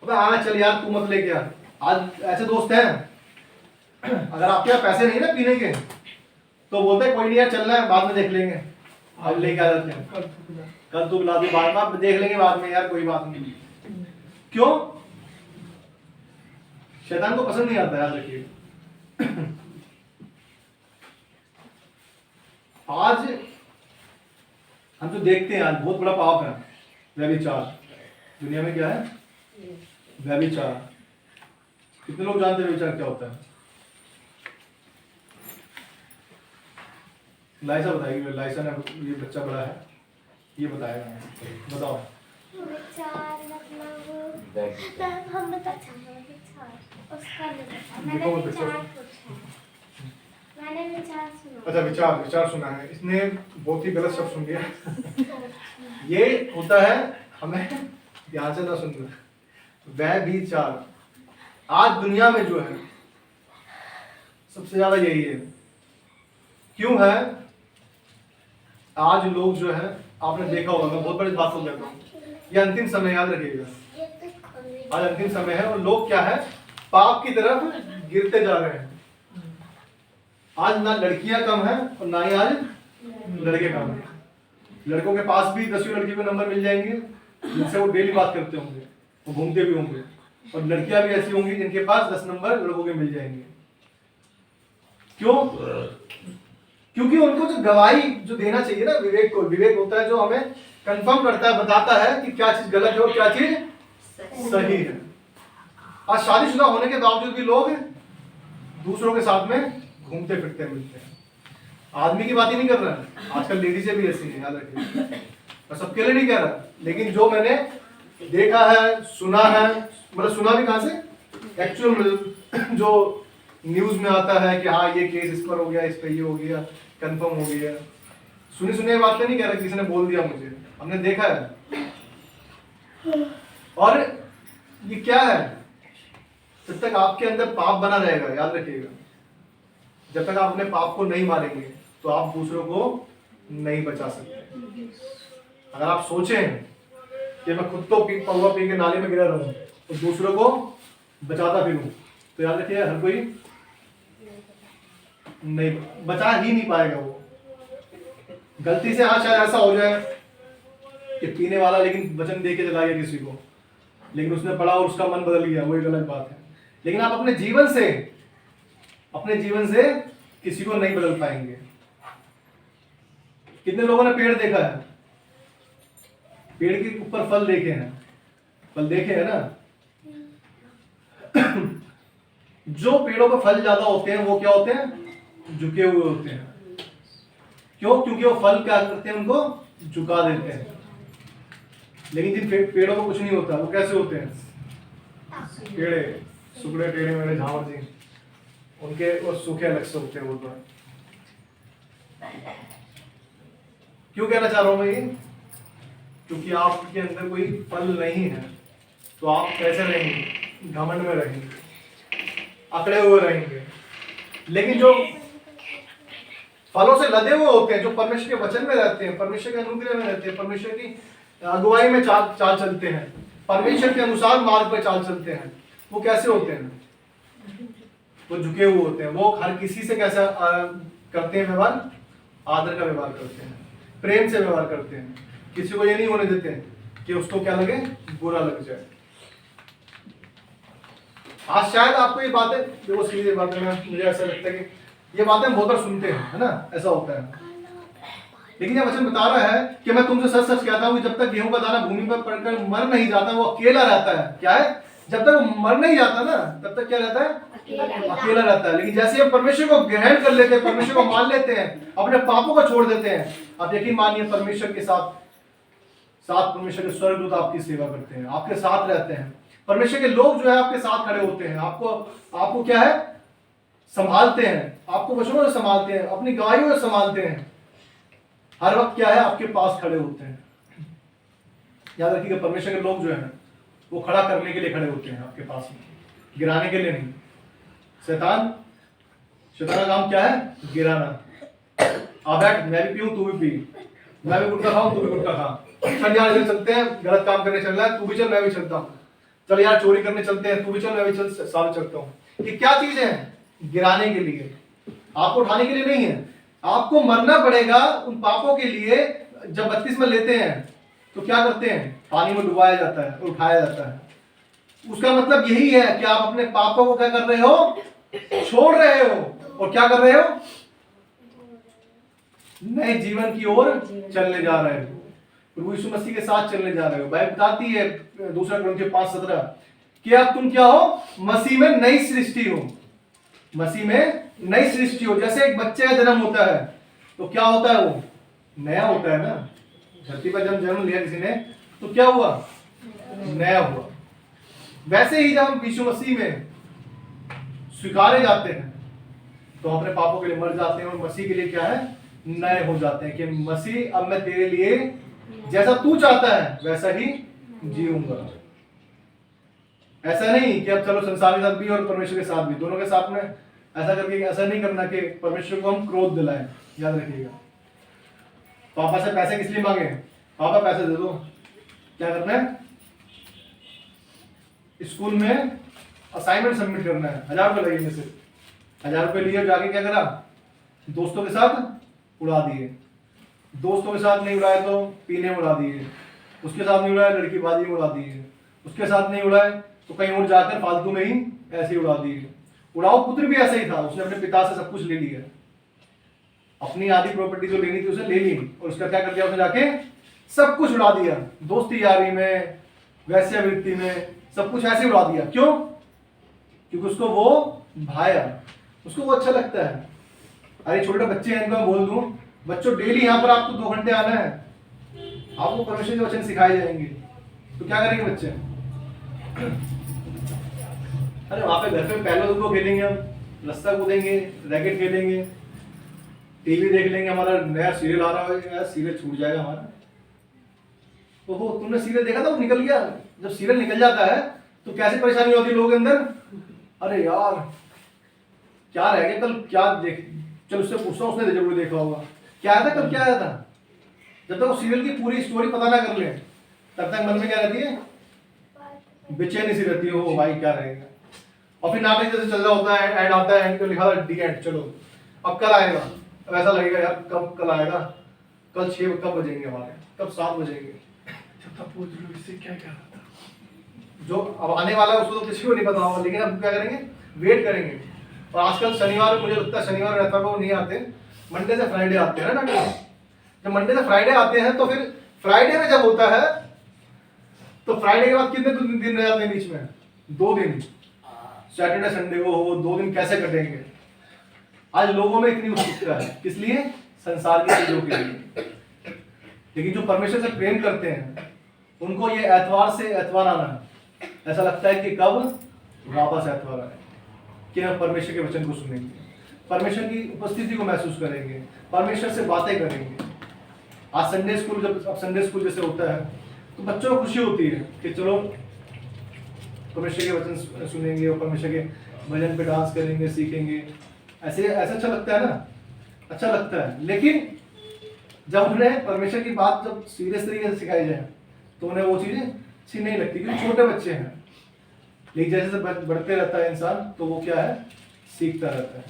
अबे हाँ चल यार तू मत लेके आ। आज ऐसे दोस्त हैं, अगर आपके यहाँ पैसे नहीं ना पीने के, तो बोलते हैं कोई नहीं यार चलना है, बाद में देख लेंगे, आज लेके आ जाते हैं, कल तू बुला दे, बाद में देख लेंगे, बाद में यार कोई बात नहीं। क्यों? शैतान को पसंद नहीं आता, याद रखिए। आज हम जो देखते हैं, आज बहुत बड़ा पाप है व्यभिचार। दुनिया में क्या है? व्यभिचार। कितने लोग जानते हैं व्यभिचार क्या होता है? लाइसा बताएगी, लाइसा ने, ये बच्चा बड़ा है, ये बताएगा। बताओ। विचार मतलब हम बताते हैं विचार, उसका नहीं पता। मैंने देखो, विचार पूछा है, मैंने विचार सुना। अच्छा विचार सुना है इसने, बहुत ही गलत शब्द सुन लिया। ये होता है, हमें ध्यान से ना सुनना, व्यभिचार। आज दुनिया में जो है सबसे ज्यादा यही है। क्यों है? आज लोग जो है, आपने देखा होगा, मैं बहुत बड़ी बात समझ जाता हूँ, ये अंतिम समय, याद रखिएगा, आज अंतिम समय है और लोग क्या है, पाप की तरफ गिरते जा रहे हैं। आज ना लड़कियां कम है और ना ही आज लड़के कम है। लड़कों के पास भी 10वीं लड़की को नंबर मिल जाएंगे जिनसे वो डेली बात करते होंगे, वो घूमते भी होंगे, और लड़कियां भी ऐसी होंगी जिनके पास 10 नंबर लड़कों के मिल जाएंगे। क्यों? क्योंकि उनको जो गवाही जो देना चाहिए ना, विवेक होता है जो हमें कंफर्म करता है, बताता है कि क्या चीज गलत है और क्या चीज सही है। आज शादीशुदा होने के बावजूद भी लोग दूसरों के साथ में घूमते फिरते मिलते हैं। आदमी की बात ही नहीं कर रहा है, आजकल लेडीजें भी ऐसी हैं, याद रखिए। मैं सबके लिए नहीं कह रहा, लेकिन जो मैंने देखा है, सुना है, मतलब सुना भी कहां से, एक्चुअल जो न्यूज में आता है कि हाँ ये केस इस पर हो गया, इस पर ये हो गया, कंफर्म हो गया। सुनी सुनी बातें नहीं कह रहा, किसी ने बोल दिया मुझे, हमने देखा है। और ये क्या है? जब तक आपके अंदर पाप बना रहेगा, याद रखिएगा, जब तक आप अपने पाप को नहीं मारेंगे तो आप दूसरों को नहीं बचा सकते। अगर आप सोचें कि मैं खुद तो पौवा पी के नाले में गिरा रहूं और दूसरों को बचाता फिरूं, तो याद रखिए हर कोई नहीं बचा ही नहीं पाएगा। वो गलती से हाँ शायद ऐसा हो जाए कि पीने वाला लेकिन वचन दे के जलाएगा किसी को, लेकिन उसने पढ़ा और उसका मन बदल गया, वो एक अलग बात है। लेकिन आप अपने जीवन से किसी को नहीं बदल पाएंगे। कितने लोगों ने पेड़ देखा है, पेड़ के ऊपर फल देखे हैं ना। जो पेड़ों पर फल ज्यादा होते हैं वो क्या होते हैं, झुके हुए होते हैं। क्यों? क्योंकि वो फल क्या करते हैं, उनको झुका देते हैं। लेकिन जिन पेड़ों को कुछ नहीं होता वो कैसे होते हैं, टेढ़े सुकड़े टेढ़े मेरे झावर जी, उनके वो सूखे अलग से होते हैं वो तो। क्यों कहना चाह रहा हूं मैं ये? क्योंकि आपके अंदर कोई फल नहीं है तो आप कैसे रहेंगे, घमंड में रहेंगे, अकड़े हुए रहेंगे। लेकिन जो फलों से लदे हुए होते हैं, जो परमेश्वर के वचन में रहते हैं, परमेश्वर के अनुग्रह में रहते हैं, परमेश्वर की अगुवाई में चाल चलते हैं, परमेश्वर के अनुसार मार्ग पर चाल चलते हैं, वो कैसे होते हैं, वो झुके हुए होते हैं। वो हर किसी से कैसा करते हैं व्यवहार, आदर का व्यवहार करते हैं, प्रेम से व्यवहार करते हैं। किसी को ये नहीं होने देते कि उसको क्या लगे, बुरा लग जाए। आज शायद आपको ये बातें, देखो सीधी बातें में मुझे ऐसा लगता है कि ये बातें बहुत बार सुनते हैं, है ना, ऐसा होता है। लेकिन ये वचन बता रहा है कि मैं तुमसे सच सच कहता हूं कि जब तक गेहूं का दाना भूमि पर पड़कर मर नहीं जाता वो अकेला रहता है। क्या है? जब तक वो मर नहीं जाता ना तब तक क्या रहता है, अकेला रहता है। लेकिन जैसे हम परमेश्वर को ग्रहण कर लेते हैं, परमेश्वर को मान लेते हैं, अपने पापों को छोड़ देते हैं, आप यकीन मानिए परमेश्वर के साथ परमेश्वर के स्वर्गदूत आपकी सेवा करते हैं, आपके साथ रहते हैं। परमेश्वर के लोग जो है आपके साथ खड़े होते हैं, आपको क्या है, संभालते हैं, आपको वचनों से संभालते हैं, अपनी गवाहियों से संभालते हैं। हर वक्त क्या है, आपके पास खड़े होते हैं। याद रखिएगा, परमेश्वर के लोग जो हैं वो खड़ा करने के लिए खड़े होते हैं आपके पास में, गिराने के लिए नहीं। शैतान का काम क्या है, गिराना। आ बैठ, मैं भी पीऊं तू भी पी, मैं भी गुटखा खाऊं तू भी गुटखा खा, चल यार इधर चलते हैं, गलत काम करने चल रहा है, तू भी चल मैं भी चलता हूँ, चल यार चोरी करने चलते हैं, तू भी चल मैं भी साथ चलता हूँ। ये क्या चीज है, गिराने के लिए, आपको उठाने के लिए नहीं है। आपको मरना पड़ेगा उन पापों के लिए। जब बपतिस्मा लेते हैं तो क्या करते हैं, पानी में डुबाया जाता है और उठाया जाता है। उसका मतलब यही है कि आप अपने पापों को क्या कर रहे हो, छोड़ रहे हो, और क्या कर रहे हो, नए जीवन की ओर चलने जा रहे हो, प्रभु यीशु मसीह के साथ चलने जा रहे हो। बाइबल बताती है 2 कुरिन्थियों 5:17 कि अब तुम क्या हो, मसीह में नई सृष्टि हो। मसीह में नई सृष्टि हो। जैसे एक बच्चे का जन्म होता है तो क्या होता है, वो नया होता है ना। धरती पर जब जन्म लिया किसी ने तो क्या हुआ, नया हुआ। वैसे ही जब हम यीशु मसीह में स्वीकारे जाते हैं तो अपने पापों के लिए मर जाते हैं और मसीह के लिए क्या है, नए हो जाते हैं कि मसीह अब मैं तेरे लिए जैसा तू चाहता है वैसा ही जीऊंगा। ऐसा नहीं कि अब चलो संसार के साथ भी और परमेश्वर के साथ भी, दोनों के साथ में ऐसा करके ऐसा नहीं करना कि परमेश्वर को हम क्रोध दिलाएं। याद रखिएगा, पापा से पैसे किस लिए मांगे, पापा पैसे दे दो, क्या करना है, स्कूल में असाइनमेंट सबमिट करना है, 1000 रुपये लगेंगे सिर्फ। 1000 रुपये लिए जाके क्या करा, दोस्तों के साथ उड़ा दिए। दोस्तों के साथ नहीं उड़ाए तो पीने में उड़ा दिए, उसके साथ नहीं उड़ाए लड़कीबाजी में उड़ा दिए, उसके साथ नहीं उड़ाए तो कहीं और जाकर फालतू में ही ऐसे ही उड़ा दिए। उड़ाऊ पुत्र भी ऐसा ही था, उसने अपने पिता से सब कुछ ले लिया, अपनी आधी प्रॉपर्टी जो लेनी थी उसे ले ली और उसका क्या कर दिया, उसने जाके सब कुछ उड़ा दिया। दोस्ती यारी में, वैश्यावृत्ति में, सब कुछ ऐसे उड़ा दिया। क्यों? क्योंकि उसको वो भाया, उसको वो अच्छा लगता है। अरे छोटे बच्चे हैं, इनको मैं बोल दूं, बच्चों डेली यहाँ पर आपको 2 घंटे आना है, आपको परमेश्वर के वचन सिखाए जाएंगे, तो क्या करेंगे बच्चे, अरे वहां पे घर पे पहले उनको खेलेंगे, हम रस्सा कूदेंगे, रैकेट खेलेंगे, टीवी देख लेंगे, हमारा नया सीरियल आ रहा है, यार सीरियल छूट जाएगा हमारा। ओहो, तुमने सीरियल देखा था, वो निकल गया। जब सीरियल निकल जाता है तो कैसी परेशानी होती है लोगों के अंदर, अरे यार क्या रह गया कल, क्या देख, चल उससे पूछता हूँ, उसने जरूर देखा होगा, क्या आया था कल, क्या आया था। जब तक वो सीरियल की पूरी स्टोरी पता ना कर ले तब तक मन में क्या रहती है, बेचैनी सी रहती है, हो भाई क्या रहेगा। और फिर नाटक जैसे चल रहा होता है, एंड आता है, एंड को लिखा था डी एंड, चलो अब कल आएगा, अब ऐसा लगेगा यार कब कल आएगा, कल 6 कब बजेंगे हमारे, कब 7 बजेंगे। जब तक पूछ लो इससे क्या कह रहा था, जो अब आने वाला है उसको तो किसी को नहीं पता होगा, लेकिन अब क्या करेंगे, वेट करेंगे। और आजकल शनिवार, मुझे लगता है शनिवार रहता को नहीं आते, मंडे से फ्राइडे आते हैं ना डॉक्टर। जब मंडे से फ्राइडे आते हैं तो फिर फ्राइडे में जब होता है तो फ्राइडे के बाद कितने दिन रह जाते हैं बीच में, 2 दिन, सैटरडे संडे को वो 2 दिन कैसे कटेंगे। आज लोगों में इतनी उत्सुकता है, किस लिए, संसार की चीजों के लिए। लेकिन जो परमेश्वर से प्रेम करते हैं उनको ये एतवार से एतवार आना ऐसा लगता है कि कब वापस एतवार आए, कि हम परमेश्वर के वचन को सुनेंगे, परमेश्वर की उपस्थिति को महसूस करेंगे, परमेश्वर से बातें करेंगे। आज संडे स्कूल, जब अब संडे स्कूल जैसे होता है तो बच्चों को खुशी होती है कि चलो परमेश्वर के वचन सुनेंगे और परमेश्वर के भजन पे डांस करेंगे, सीखेंगे। ऐसे ऐसा अच्छा लगता है ना, अच्छा लगता है। लेकिन जब उन्हें परमेश्वर की बात जब सीरियस तरीके से सिखाई जाए तो उन्हें वो चीजें अच्छी नहीं लगती, क्योंकि छोटे बच्चे हैं। लेकिन जैसे जैसे बढ़ते रहता है इंसान तो वो क्या है, सीखता रहता है।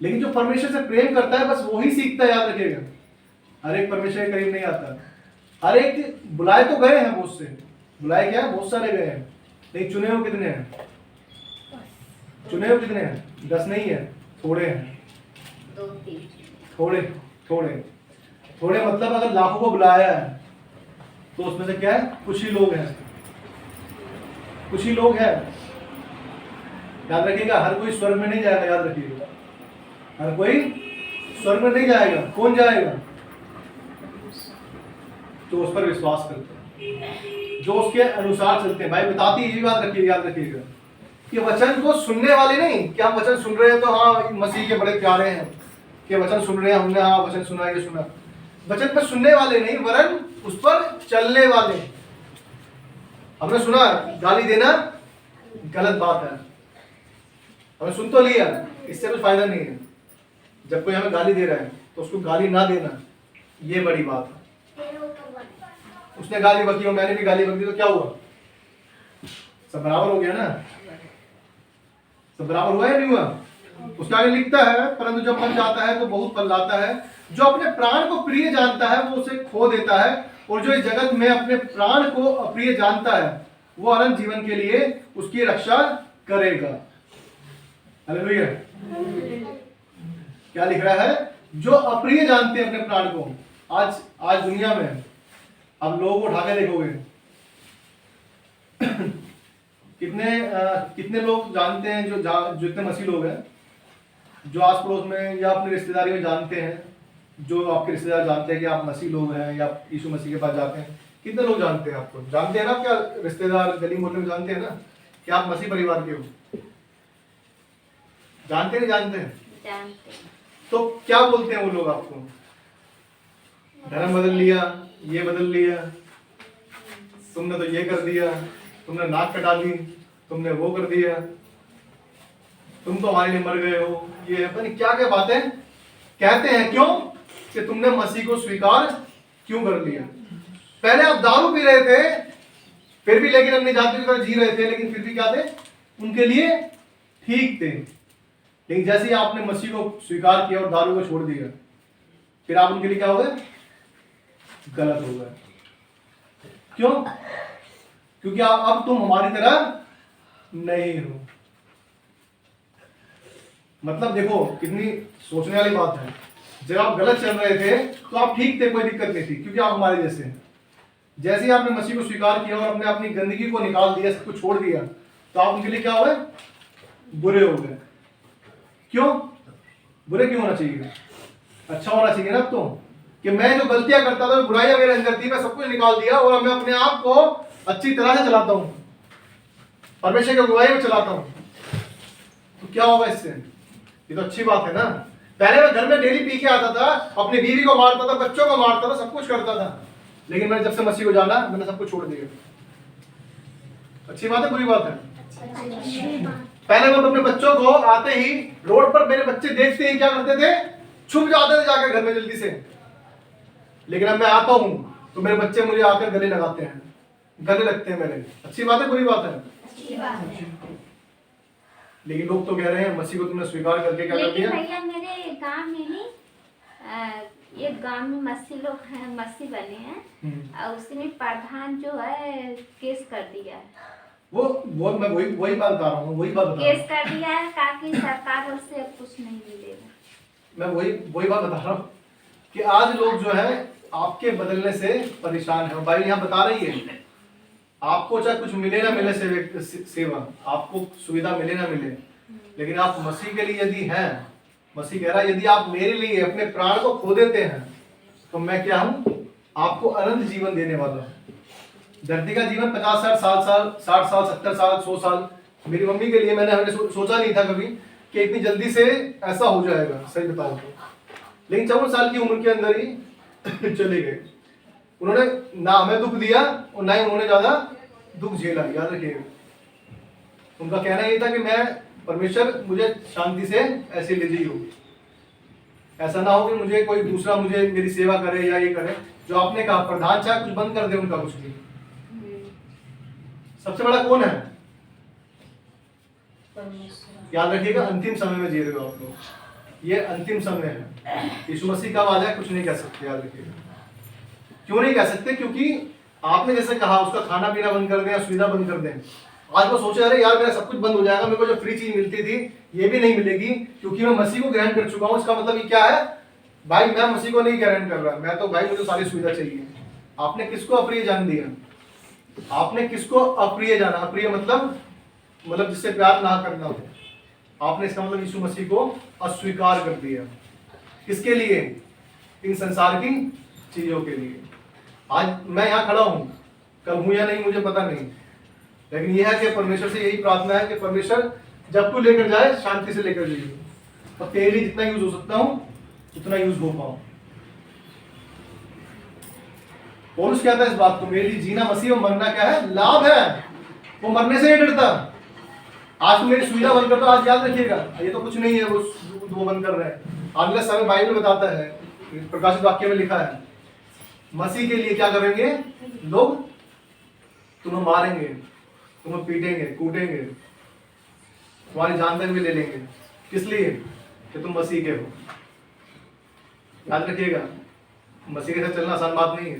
लेकिन जो परमेश्वर से प्रेम करता है बस वही सीखता है, याद रखिएगा। हर एक परमेश्वर के करीब नहीं आता, हर एक बुलाए तो गए हैं बहुत से, बुलाए क्या है, बहुत सारे गए हैं, लेकिन चुने हुए कितने हैं, चुने हुए कितने हैं, 10 नहीं है, थोड़े हैं, 2-3 थोड़े थोड़े थोड़े। मतलब अगर लाखों को बुलाया है तो उसमें से क्या है, कुछ ही लोग हैं, कुछ ही लोग हैं। याद रखिएगा, हर कोई स्वर्ग में नहीं जाएगा, याद रखिएगा, हर कोई स्वर्ग में नहीं जाएगा। कौन जाएगा, जो उस पर विश्वास करते हैं, जो उसके अनुसार चलते हैं। भाई बताती ये बात रखिएगा, याद रखिएगा कि वचन को सुनने वाले नहीं, कि हम वचन सुन रहे हैं तो हाँ मसीह के बड़े प्यारे हैं, कि वचन सुन रहे हैं हमने, हाँ वचन सुना, ये सुना। वचन पर सुनने वाले नहीं, वरन उस पर चलने वाले। हमने सुना गाली देना गलत बात है, हमें सुन तो लिया, इससे कुछ फायदा नहीं है। जब कोई हमें गाली दे रहा है तो उसको गाली ना देना, ये बड़ी बात है। उसने गाली बकी और मैंने भी गाली बक दी तो क्या हुआ, सब बराबर हो गया ना, सब बराबर हुआ या नहीं हुआ। उसका आगे लिखता है, परंतु जब मन जाता है तो बहुत फल लाता है, जो अपने प्राण को प्रिय जानता है वो उसे खो देता है, और जो इस जगत में अपने प्राण को अप्रिय जानता है वो अनंत जीवन के लिए उसकी रक्षा करेगा। हालेलुया। क्या लिख रहा है, जो अप्रिय जानते हैं अपने प्राण को। आज दुनिया में आप लोगों को उठा के देखोगे कितने लोग जानते हैं, जो इतने मसीह लोग हैं, जो आस पड़ोस में या अपनी रिश्तेदारी में जानते हैं, जो आपके रिश्तेदार जानते हैं कि आप मसीह लोग हैं या यीशु मसीह के पास जाते हैं। कितने लोग जानते हैं आपको, जानते हैं ना, क्या रिश्तेदार गली मोहल्ले में जानते हैं ना कि आप मसीह परिवार के हो, जानते नहीं जानते हैं, तो क्या बोलते हैं वो लोग आपको, धर्म बदल लिया, ये बदल लिया, तुमने तो ये कर दिया, तुमने नाक कटा दी, तुमने वो कर दिया, तुम तो हमारे लिए मर गए हो, ये पता नहीं क्या क्या बातें कहते हैं। क्यों, कि तुमने मसीह को स्वीकार क्यों कर लिया। पहले आप दारू पी रहे थे फिर भी, लेकिन अपनी जाति की तरह जी रहे थे, लेकिन फिर भी क्या थे, उनके लिए ठीक थे। लेकिन जैसे ही आपने मसीह को स्वीकार किया और दारू को छोड़ दिया, फिर आप उनके लिए क्या हो गए, गलत हो गए। क्यों, क्योंकि अब तुम हमारी तरह नहीं हो। मतलब देखो कितनी सोचने वाली बात है। जब आप गलत चल रहे थे तो आप ठीक थे, कोई दिक्कत नहीं थी, क्योंकि आप हमारे जैसे हैं। जैसे ही आपने मसीह को स्वीकार किया और अपने अपनी गंदगी को निकाल दिया, सब कुछ छोड़ दिया, तो आप उनके लिए क्या हो गए, बुरे हो गए। क्यों, बुरे क्यों होना चाहिए, अच्छा होना चाहिए ना। अब तो कि मैं जो गलतियां करता था, बुराइयां मेरे अंदर थी, मैं सब कुछ निकाल दिया और मैं अपने आप को अच्छी तरह से चलाता हूं, परमेश्वर की अगुवाई में चलाता हूं, तो क्या होगा इससे, ये तो अच्छी बात है ना। पहले मैं घर में डेली पी के आता था, अपनी बीवी को मारता था, बच्चों को मारता था, सब कुछ करता था, लेकिन मैंने जब से मसीह को जाना मैंने सब कुछ छोड़ दिया। अच्छी बात है, बुरी बात है। पहले मैं अपने बच्चों को आते ही रोड पर, मेरे बच्चे देखते ही क्या करते थे, छुप जाते थे जाकर घर में जल्दी से। लेकिन अब मैं आता हूं तो मेरे बच्चे मुझे आकर गले लगाते हैं, गले लगते हैं मेरे। अच्छी बात है, बुरी बात है, अच्छी बात है। लेकिन लोग तो कह रहे हैं मसीह को तुमने स्वीकार करके क्या कर दिया। भैया मेरे गांव में नहीं, एक गांव में मसीह लोग हैं, मसीह बने हैं, और उसमें प्रधान जो है केस कर दिया है वो मैं वही बात बता रहा हूँ, वही बात बता रहा केस हूँ। कर दिया है ताकि सरकार से अब कुछ नहीं मिलेगा। मैं वही बात बता रहा हूँ कि आज लोग जो है आपके बदलने से परेशान है। भाई यहाँ बता रही है आपको चाहे कुछ मिले ना मिले सेवा, आपको सुविधा मिले ना मिले, लेकिन आप मसीह के लिए यदि हैं, मसीह कह रहा है यदि आप मेरे लिए अपने प्राण को खो देते हैं तो मैं क्या हूं, आपको अनंत जीवन देने वाला हूं। धरती का जीवन 50 60 साल 70 साल 100 साल, मेरी मम्मी के लिए मैंने सोचा नहीं था कभी कि इतनी जल्दी से ऐसा हो जाएगा, सही बताऊं तो। लेकिन 54 साल की उम्र के अंदर ही चले गए। उन्होंने ना हमें दुख दिया और ना ही उन्होंने ज्यादा दुख झेला, याद रखिएगा। उनका कहना ये था कि मैं परमेश्वर मुझे शांति से ऐसे ले जाइए, ऐसा ना हो कि मुझे कोई दूसरा मुझे मेरी सेवा करे या ये करे। जो आपने कहा प्रधान चाहे कुछ बंद कर दे उनका कुछ भी, सबसे बड़ा कौन है? याद रखिएगा अंतिम समय में जी रहे हो आप लोग, ये अंतिम समय है। यीशु मसीह कब आ जाए कुछ नहीं कह सकते, याद रखिएगा। क्यों नहीं कह सकते? क्योंकि आपने जैसे कहा उसका खाना पीना बंद कर दें या सुविधा बंद कर दें। आज वो सोचे अरे यार मेरा सब कुछ बंद हो जाएगा, मेरे को जो फ्री चीज मिलती थी ये भी नहीं मिलेगी क्योंकि मैं मसीह को ग्रहण कर चुका हूँ। इसका मतलब ये क्या है भाई, मैं मसीह को नहीं ग्रहण कर रहा, मैं तो भाई मुझे सारी सुविधा चाहिए। आपने किसको अप्रिय जान दिया? आपने किसको अप्रिय जाना? अप्रिय मतलब जिससे प्यार ना करना हो, आपने इसका मतलब यीशु मसीह को अस्वीकार कर दिया। किसके लिए? इन संसार की चीजों के लिए। आज मैं यहाँ खड़ा हूँ, कल हूँ या नहीं मुझे पता नहीं, लेकिन यह है कि परमेश्वर से यही प्रार्थना है कि परमेश्वर जब तू लेकर जाए शांति से लेकर जाइए, और तेरे लिए जितना यूज हो सकता हूँ उतना यूज हो पाऊं। पौलुस कहता है इस बात को, मेरे लिए जीना मसीह और मरना क्या है? लाभ है। वो मरने से नहीं डरता। आज तो मेरी सुविधा बंद कर दो, आज याद रखिएगा ये तो कुछ नहीं है वो बंद कर रहे हैं। अगला समय बाइबल बताता है, प्रकाशित वाक्य में लिखा है मसीह के लिए क्या करेंगे लोग? तुम्हें मारेंगे, तुम्हें पीटेंगे, कूटेंगे, तुम्हारी जान तक भी ले लेंगे। किस लिए? कि तुम मसीह के हो। याद रखिएगा मसीह के साथ चलना आसान बात नहीं है।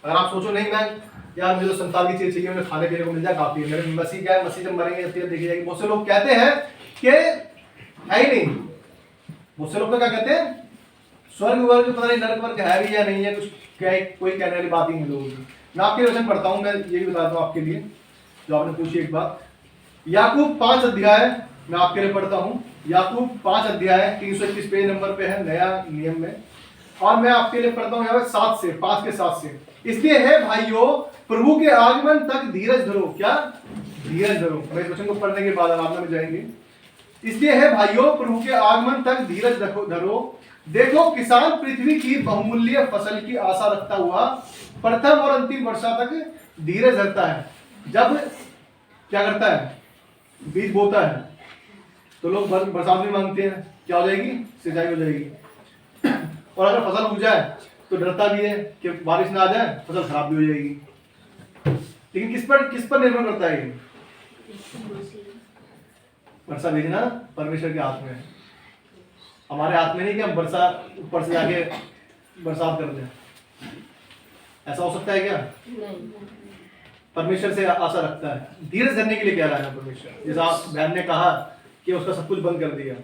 अगर आप सोचो नहीं मैं यार मुझे तो संसार की चीज चाहिए, मुझे खाने पीने को मिल जाए काफी है, मेरे मसीह क्या है, मसीह जब मरेंगे देखी जाएगी। बहुत से लोग कहते हैं कि है ही नहीं। बहुत से लोग तो क्या कहते हैं स्वर्ग वर्ग पता नहीं नरक वर्ग है भी या नहीं है, कुछ कोई कहने वाली बात ही नहीं लोगों की। मैं आपके वचन पढ़ता हूँ, मैं ये भी बताता हूँ आपके लिए जो आपने पूछी एक बात। याकूब 5 अध्याय मैं आपके लिए पढ़ता हूँ। याकूब 5 अध्याय 321 पेज नंबर पे है नया नियम में, और मैं आपके लिए पढ़ता हूँ यहाँ पे 5 के 7 से। इसलिए है भाइयों प्रभु के आगमन तक धीरज धरो। क्या? धीरज धरो। मैं इस वचन को पढ़ने के बाद आराधना में जाएंगे। इसलिए है भाइयों प्रभु के आगमन तक धीरज धरो। देखो किसान पृथ्वी की बहुमूल्य फसल की आशा रखता हुआ प्रथम और अंतिम वर्षा तक धीरज धरता है। जब क्या करता है? बीज बोता है तो लोग बरसात भी मांगते हैं, क्या हो जाएगी? सिंचाई हो जाएगी। और अगर फसल उग जाए तो डरता भी है कि बारिश ना आ जाए, फसल खराब भी हो जाएगी। लेकिन किस पर निर्भर करता है ये? वर्षा भेजना परमेश्वर के हाथ में है, हमारे हाथ में नहीं कि हम वर्षा ऊपर से जाके बरसात कर दें। ऐसा हो सकता है क्या? नहीं। परमेश्वर से आशा रखता है। धीरज धरने के लिए कह रहा है परमेश्वर। जैसा आप बहन ने कहा कि उसका सब कुछ बंद कर दिया,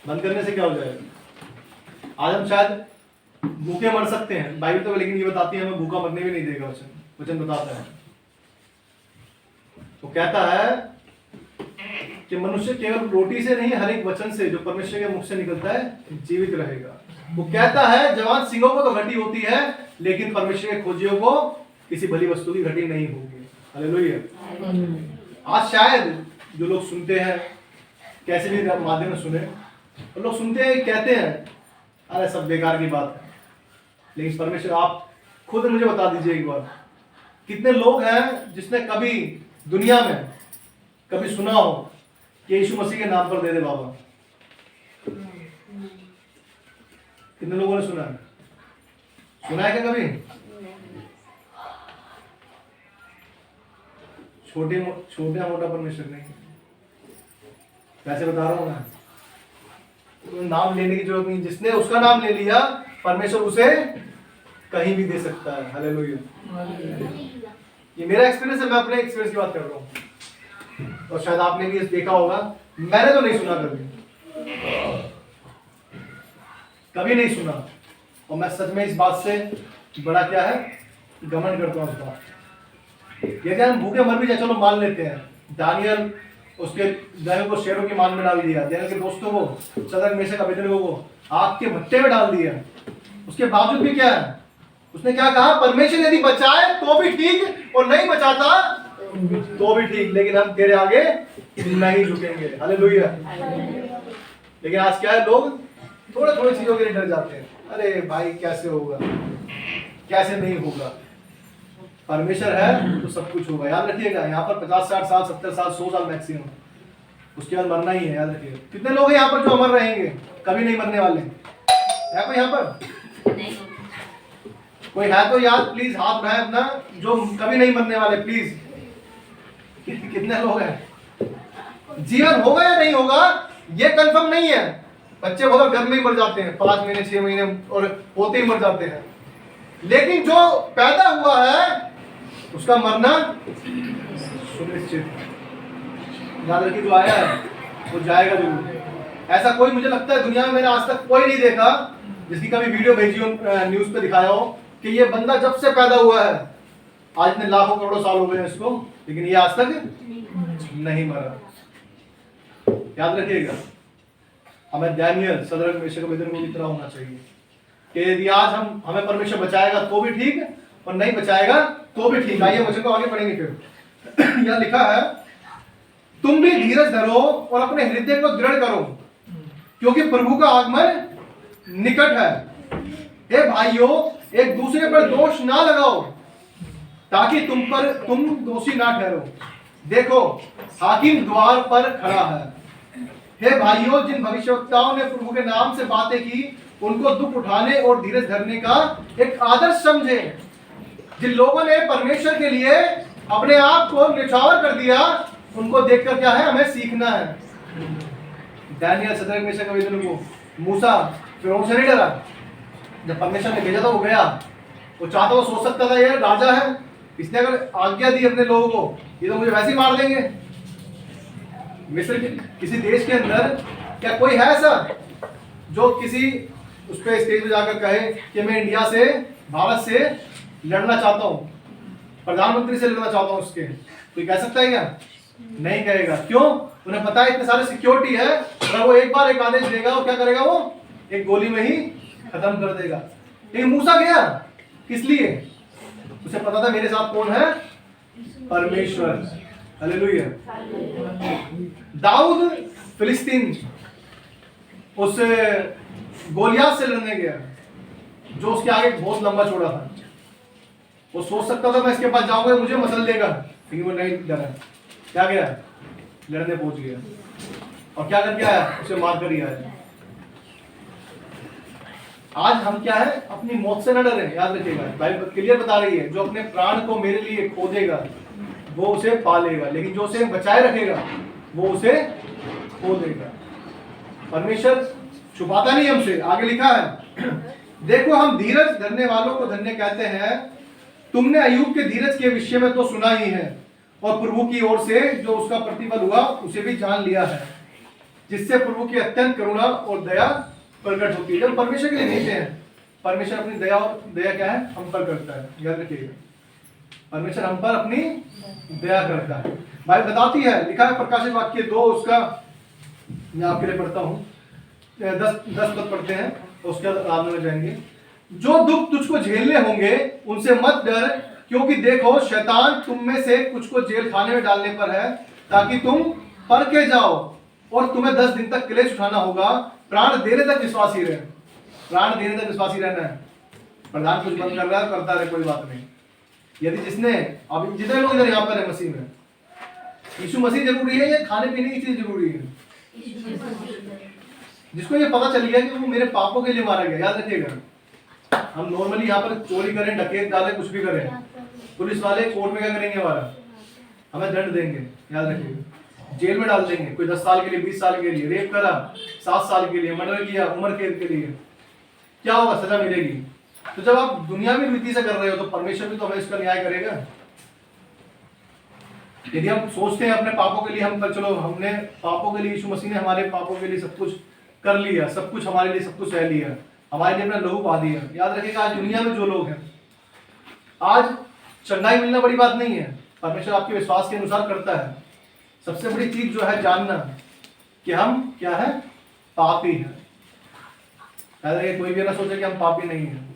बंद करने से क्या हो जाएगा? आज हम शायद भूखे मर सकते हैं, बाइबल तो लेकिन ये बताती है हमें भूखा मरने भी नहीं देगा। वचन बताता है, वो कहता है कि मनुष्य केवल रोटी से नहीं हर एक वचन से जो परमेश्वर के मुख से निकलता है जीवित रहेगा। वो कहता है जवान सिंहों को तो घटी होती है लेकिन परमेश्वर के खोजियों को किसी भली वस्तु की घटी नहीं होगी। हालेलुया। आज शायद जो लोग सुनते हैं कैसे भी माध्यम में सुने, और लोग सुनते हैं कहते हैं अरे सब बेकार की बात है, लेकिन परमेश्वर आप खुद मुझे बता दीजिए एक बार, कितने लोग हैं जिसने कभी दुनिया में कभी सुना हो कि यीशु मसीह के नाम पर दे दे बाबा? कितने लोगों ने सुना है? सुना है क्या कभी? छोटा मोटा परमेश्वर नहीं, वैसे बता रहा हूं मैं। तो नाम लेने की जरूरत नहीं, जिसने उसका नाम ले लिया परमेश्वर उसे कहीं भी दे सकता है। हालेलुया। ये मेरा एक्सपीरियंस है, मैं अपने एक्सपीरियंस की बात कर रहा हूँ, और शायद आपने भी देखा होगा, मैंने तो नहीं सुना कभी नहीं सुना, और मैं सच में इस बात से बड़ा क्या है, घमंड करता हूँ इस बात। यदि हम भूखे मर भी जाए, चलो मान लेते हैं, दानियल उसके गायों को शेरों की मान में डाल दिया, दानियल के दोस्तों को, शद्रक मेशक अबेदनगो को आग के भट्टे में डाल दिया, उसके बावजूद भी क्या है, उसने क्या कहा, परमेश्वर यदि बचाए तो भी ठीक, और नहीं बचाता तो भी ठीक, लेकिन हम तेरे आगे नहीं झुकेंगे। हालेलुया। लेकिन आज क्या है, लोग थोड़े थोड़े चीजों के लिए डर जाते हैं, अरे भाई कैसे होगा, कैसे नहीं होगा, परमेश्वर है तो सब कुछ होगा। याद रखिएगा, यहाँ पर 50 60 साल 70 साल 100 साल मैक्सिमम, उसके बाद मरना ही है। याद रखिएगा, कितने लोग हैं यहाँ पर जो अमर रहेंगे, कभी नहीं मरने वाले है कोई यहाँ पर? कोई है तो याद प्लीज हाथ उठाए अपना, जो कभी नहीं मरने वाले, प्लीज। कितने लोग हैं? जीवन होगा या नहीं होगा ये कंफर्म नहीं है। बच्चे बहुत घर में ही मर जाते हैं, 5 महीने 6 महीने और होते ही मर जाते हैं, लेकिन जो पैदा हुआ है उसका मरना सुनिश्चित। याद रखिए, जो आया है वो जाएगा जरूर। ऐसा कोई, मुझे लगता है दुनिया में मैंने आज तक कोई नहीं देखा जिसकी कभी वीडियो भेजी हो, न्यूज पे दिखाया हो कि ये बंदा जब से पैदा हुआ है, आज इतने लाखों करोड़ों साल हो गए हैं इसको, लेकिन ये आज तक नहीं मरा। याद रखिएगा, हमें दानियल, शद्रक मेशक अबेदनगो की तरह होना चाहिए कि यदि आज हमें परमेश्वर बचाएगा तो भी ठीक, और नहीं बचाएगा तो भी ठीक। आइए वचन को आगे पढ़ेंगे फिर। यह लिखा है, तुम भी धीरज धरो और अपने हृदय को दृढ़ करो, क्योंकि प्रभु का आगमन निकट है। हे भाइयों, एक दूसरे पर दोष ना लगाओ, ताकि तुम दोषी ना ठहरो। देखो, हाकिम द्वार पर खड़ा है। हे भाइयों, जिन भविष्यवक्ताओं ने प्रभु के नाम से बातें की, उनको दुख उठाने और धीरज धरने का एक आदर्श समझे। जिन लोगों ने परमेश्वर के लिए अपने आप को न्यौछावर कर दिया, उनको देखकर क्या है, हमें सीखना है। दानियल, शद्रक मेशक अबेदनगो, मूसा फिरौन से नहीं डरा। जब परमेश्वर ने भेजा था वो गया, वो चाहता, वो सोच सकता था ये राजा है, इसने अगर आज्ञा दी अपने लोगों को, ये तो मुझे वैसे ही मार देंगे। मिस्र के किसी देश के अंदर क्या कोई है ऐसा जो किसी उस पे स्टेज पे जाकर कहे कि मैं इंडिया से, भारत से लड़ना चाहता हूँ, प्रधानमंत्री से लड़ना चाहता हूँ, उसके कोई कह सकता है क्या? नहीं कहेगा। क्यों? उन्हें पता है इतने सारे सिक्योरिटी है, और वो एक बार एक आदेश देगा और क्या करेगा, वो एक गोली में ही खत्म कर देगा। लेकिन मूसा गया, किस लिए? उसे पता था मेरे साथ कौन है, परमेश्वर। हालेलुया। दाऊद फिलिस्तीन उस गोलियात से लड़ने गया, जो उसके आगे बहुत लंबा चौड़ा था। वो सोच सकता था मैं इसके पास जाऊंगा मुझे मसल देगा, लेकिन वो नहीं डरा। क्या गया, लड़ने पहुंच गया, और क्या करके आया, उसे मार कर ही आया। आज हम क्या है, अपनी मौत से न डरे। याद रखिएगा, बाइबल क्लियर बता रही है, जो अपने प्राण को मेरे लिए खो देगा वो उसे पालेगा, लेकिन जो उसे बचाए रखेगा वो उसे खो देगा। परमेश्वर छुपाता नहीं हमसे। आगे लिखा है, देखो हम धीरज धरने वालों को धन्य कहते हैं। तुमने अय्यूब के धीरज के विषय में तो सुना ही है, और प्रभु की ओर से जो उसका प्रतिफल हुआ उसे भी जान लिया है, जिससे प्रभु की अत्यंत करुणा और दया प्रकट होती है। जब परमेश्वर के लिए जीते हैं, परमेश्वर अपनी दया, और दया क्या है, हम पर करता है। याद रखिएगा, परमेश्वर हम पर अपनी दया करता है। बाइबल बताती है, लिखा है प्रकाशित वाक्य 2 उसका, मैं आपके लिए पढ़ता हूँ, 10 पद पढ़ते हैं, तो उसके बाद आराम में जाएंगे। जो दुख तुझको झेलने होंगे उनसे मत डर, क्योंकि देखो शैतान तुम में से कुछ को जेल खाने में डालने पर है, ताकि तुम परखे जाओ, और तुम्हें 10 दिन तक क्लेश उठाना होगा। प्राण देने तक विश्वासी रहे। प्राण देने तक विश्वासी रहना है। प्रधान कुछ बंद कर रहा है, करता रहे, कोई बात नहीं। यदि जिसने, अब जितने लोग इधर यहाँ पर है मसीह में, यीशु मसीह जरूरी है या खाने पीने की चीज जरूरी है? जिसको ये पता चल गया कि वो मेरे पापों के लिए मारा गया। याद रखिएगा, हम नॉर्मली यहाँ पर चोरी करें, डकैत डालें, कुछ भी करें, पुलिस वाले कोर्ट में क्या करेंगे, हमारा हमें दंड देंगे। याद रखिएगा, जेल में डाल देंगे, कोई 10 साल के लिए, 20 साल के लिए, रेप करा 7 साल के लिए, मर्डर किया उम्र कैद के लिए, क्या होगा, सजा मिलेगी। तो जब आप दुनिया में रीति से कर रहे हो, तो परमेश्वर भी तो हमें इसका न्याय करेगा। यदि हम सोचते हैं अपने पापों के लिए, हम चलो हमने पापों के लिए, यीशु मसीह ने हमारे पापों के लिए सब कुछ कर लिया, सब कुछ हमारे लिए सब कुछ सह लिया, हमारे लिए अपना लहू बहा दिया। याद रखिएगा, आज दुनिया में जो लोग हैं, आज चंगाई मिलना बड़ी बात नहीं है, परमेश्वर आपके विश्वास के अनुसार करता है। सबसे बड़ी चीज जो है जानना कि हम क्या है, पापी हैं। याद रखिए, कोई भी ना सोचे कि हम पापी नहीं हैं,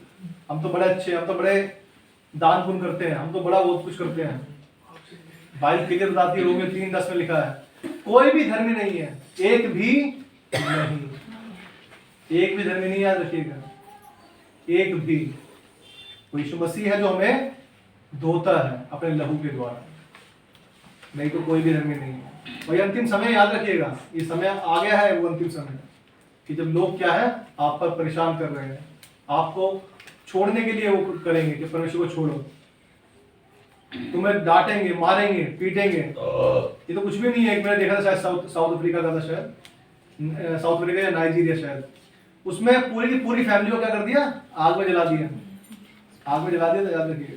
हम तो बड़े अच्छे, हम तो बड़े दान पुण्य करते हैं, हम तो बड़ा बहुत कुछ करते हैं। बाइबल क्लियर बताती है, रोमियो 3:10 में लिखा है, कोई भी धर्मी नहीं है, एक भी नहीं, एक भी धर्मी नहीं। याद रखिएगा, एक भी। वो यीशु मसीह है जो हमें धोता है अपने लहू के द्वारा, नहीं तो कोई भी धर्मी नहीं है। और ये अंतिम समय, याद रखिएगा, ये समय आ गया है, वो अंतिम समय कि जब लोग क्या है, आप पर परेशान कर रहे हैं, आपको छोड़ने के लिए वो करेंगे कि परमेश्वर को छोड़ो, तुम्हें डांटेंगे, मारेंगे, पीटेंगे। ये तो कुछ भी नहीं है। एक मैंने देखा था, शायद साउथ अफ्रीका का था, शायद साउथ अफ्रीका या नाइजीरिया शायद, उसमें पूरी की पूरी फैमिली को क्या कर दिया, आग में जला दिया, आग में जला दिया। तो याद रखिएगा,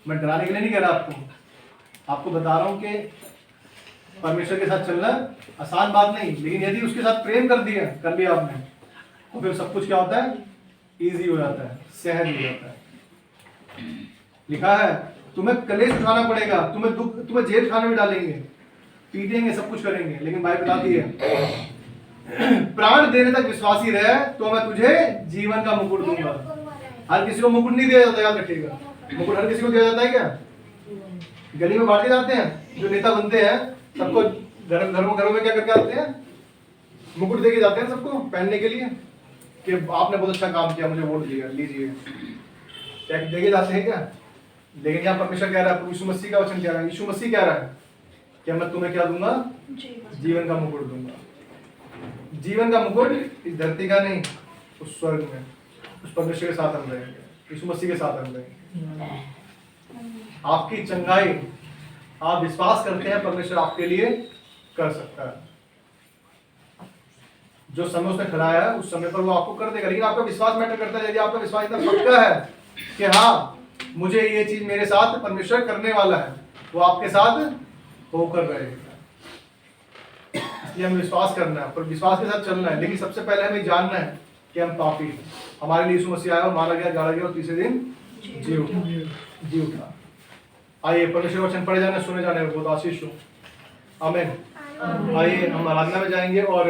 मैं डराने के लिए नहीं कह रहा आपको बता रहा हूँ कि परमेश्वर के साथ चलना आसान बात नहीं, लेकिन यदि उसके साथ प्रेम कर लिया आपने, तो फिर सब कुछ क्या होता है, इजी हो जाता है, सहज हो जाता है। लिखा है, तुम्हें कलेश उठाना पड़ेगा, तुम्हें दुख, तुम्हें जेल खाने में डालेंगे, पीटेंगे, सब कुछ करेंगे, लेकिन बाइबल बताती है प्राण देने तक विश्वासी रहे तो मैं तुझे जीवन का मुकुट दूंगा। हर किसी को मुकुट नहीं दिया जाता, याद रखिएगा। मुकुट हर किसी को दिया जाता है क्या? गली में बांटे जाते हैं, जो नेता बनते हैं सबको घरों में क्या करके आते हैं, मुकुट देके जाते हैं सबको पहनने के लिए कि आपने बहुत अच्छा काम किया, मुझे वोट दिया, लीजिए, क्या देके जाते हैं क्या? लेकिन यहाँ परमेश्वर कह रहा है, यीशु मसीह का वचन कह रहा है, यीशु मसीह कह रहा है कि मैं तुम्हें क्या दूंगा, जीवन का मुकुट दूंगा। जीवन का मुकुट इस धरती का नहीं, उस स्वर्ग में, उस परमेश्वर के साथ हम रहेंगे, यीशु मसीह के साथ हम रहेंगे। आपकी चंगाई आप विश्वास करते हैं परमेश्वर आपके लिए कर सकता है। जो समय उसने खिलाया है उस समय पर वो आपको कर देगा, लेकिन आपका विश्वास मैटर करता है। यदि आपका विश्वास इतना पक्का है कि हाँ मुझे ये चीज मेरे साथ परमेश्वर करने वाला है, वो आपके साथ होकर रहेगा। इसलिए हमें विश्वास करना है, पर विश्वास के साथ चलना है। लेकिन सबसे पहले हमें जानना है कि हम पापी हैं, हमारे लिए यीशु मसीह आया और मारा गया, गाड़ा गया और तीसरे दिन जी उठा। आइए परमेश्वर वचन पढ़े जाने, सुने जाने, बहुत आशीष हो। आमीन। आइए हम आराधना में जाएंगे और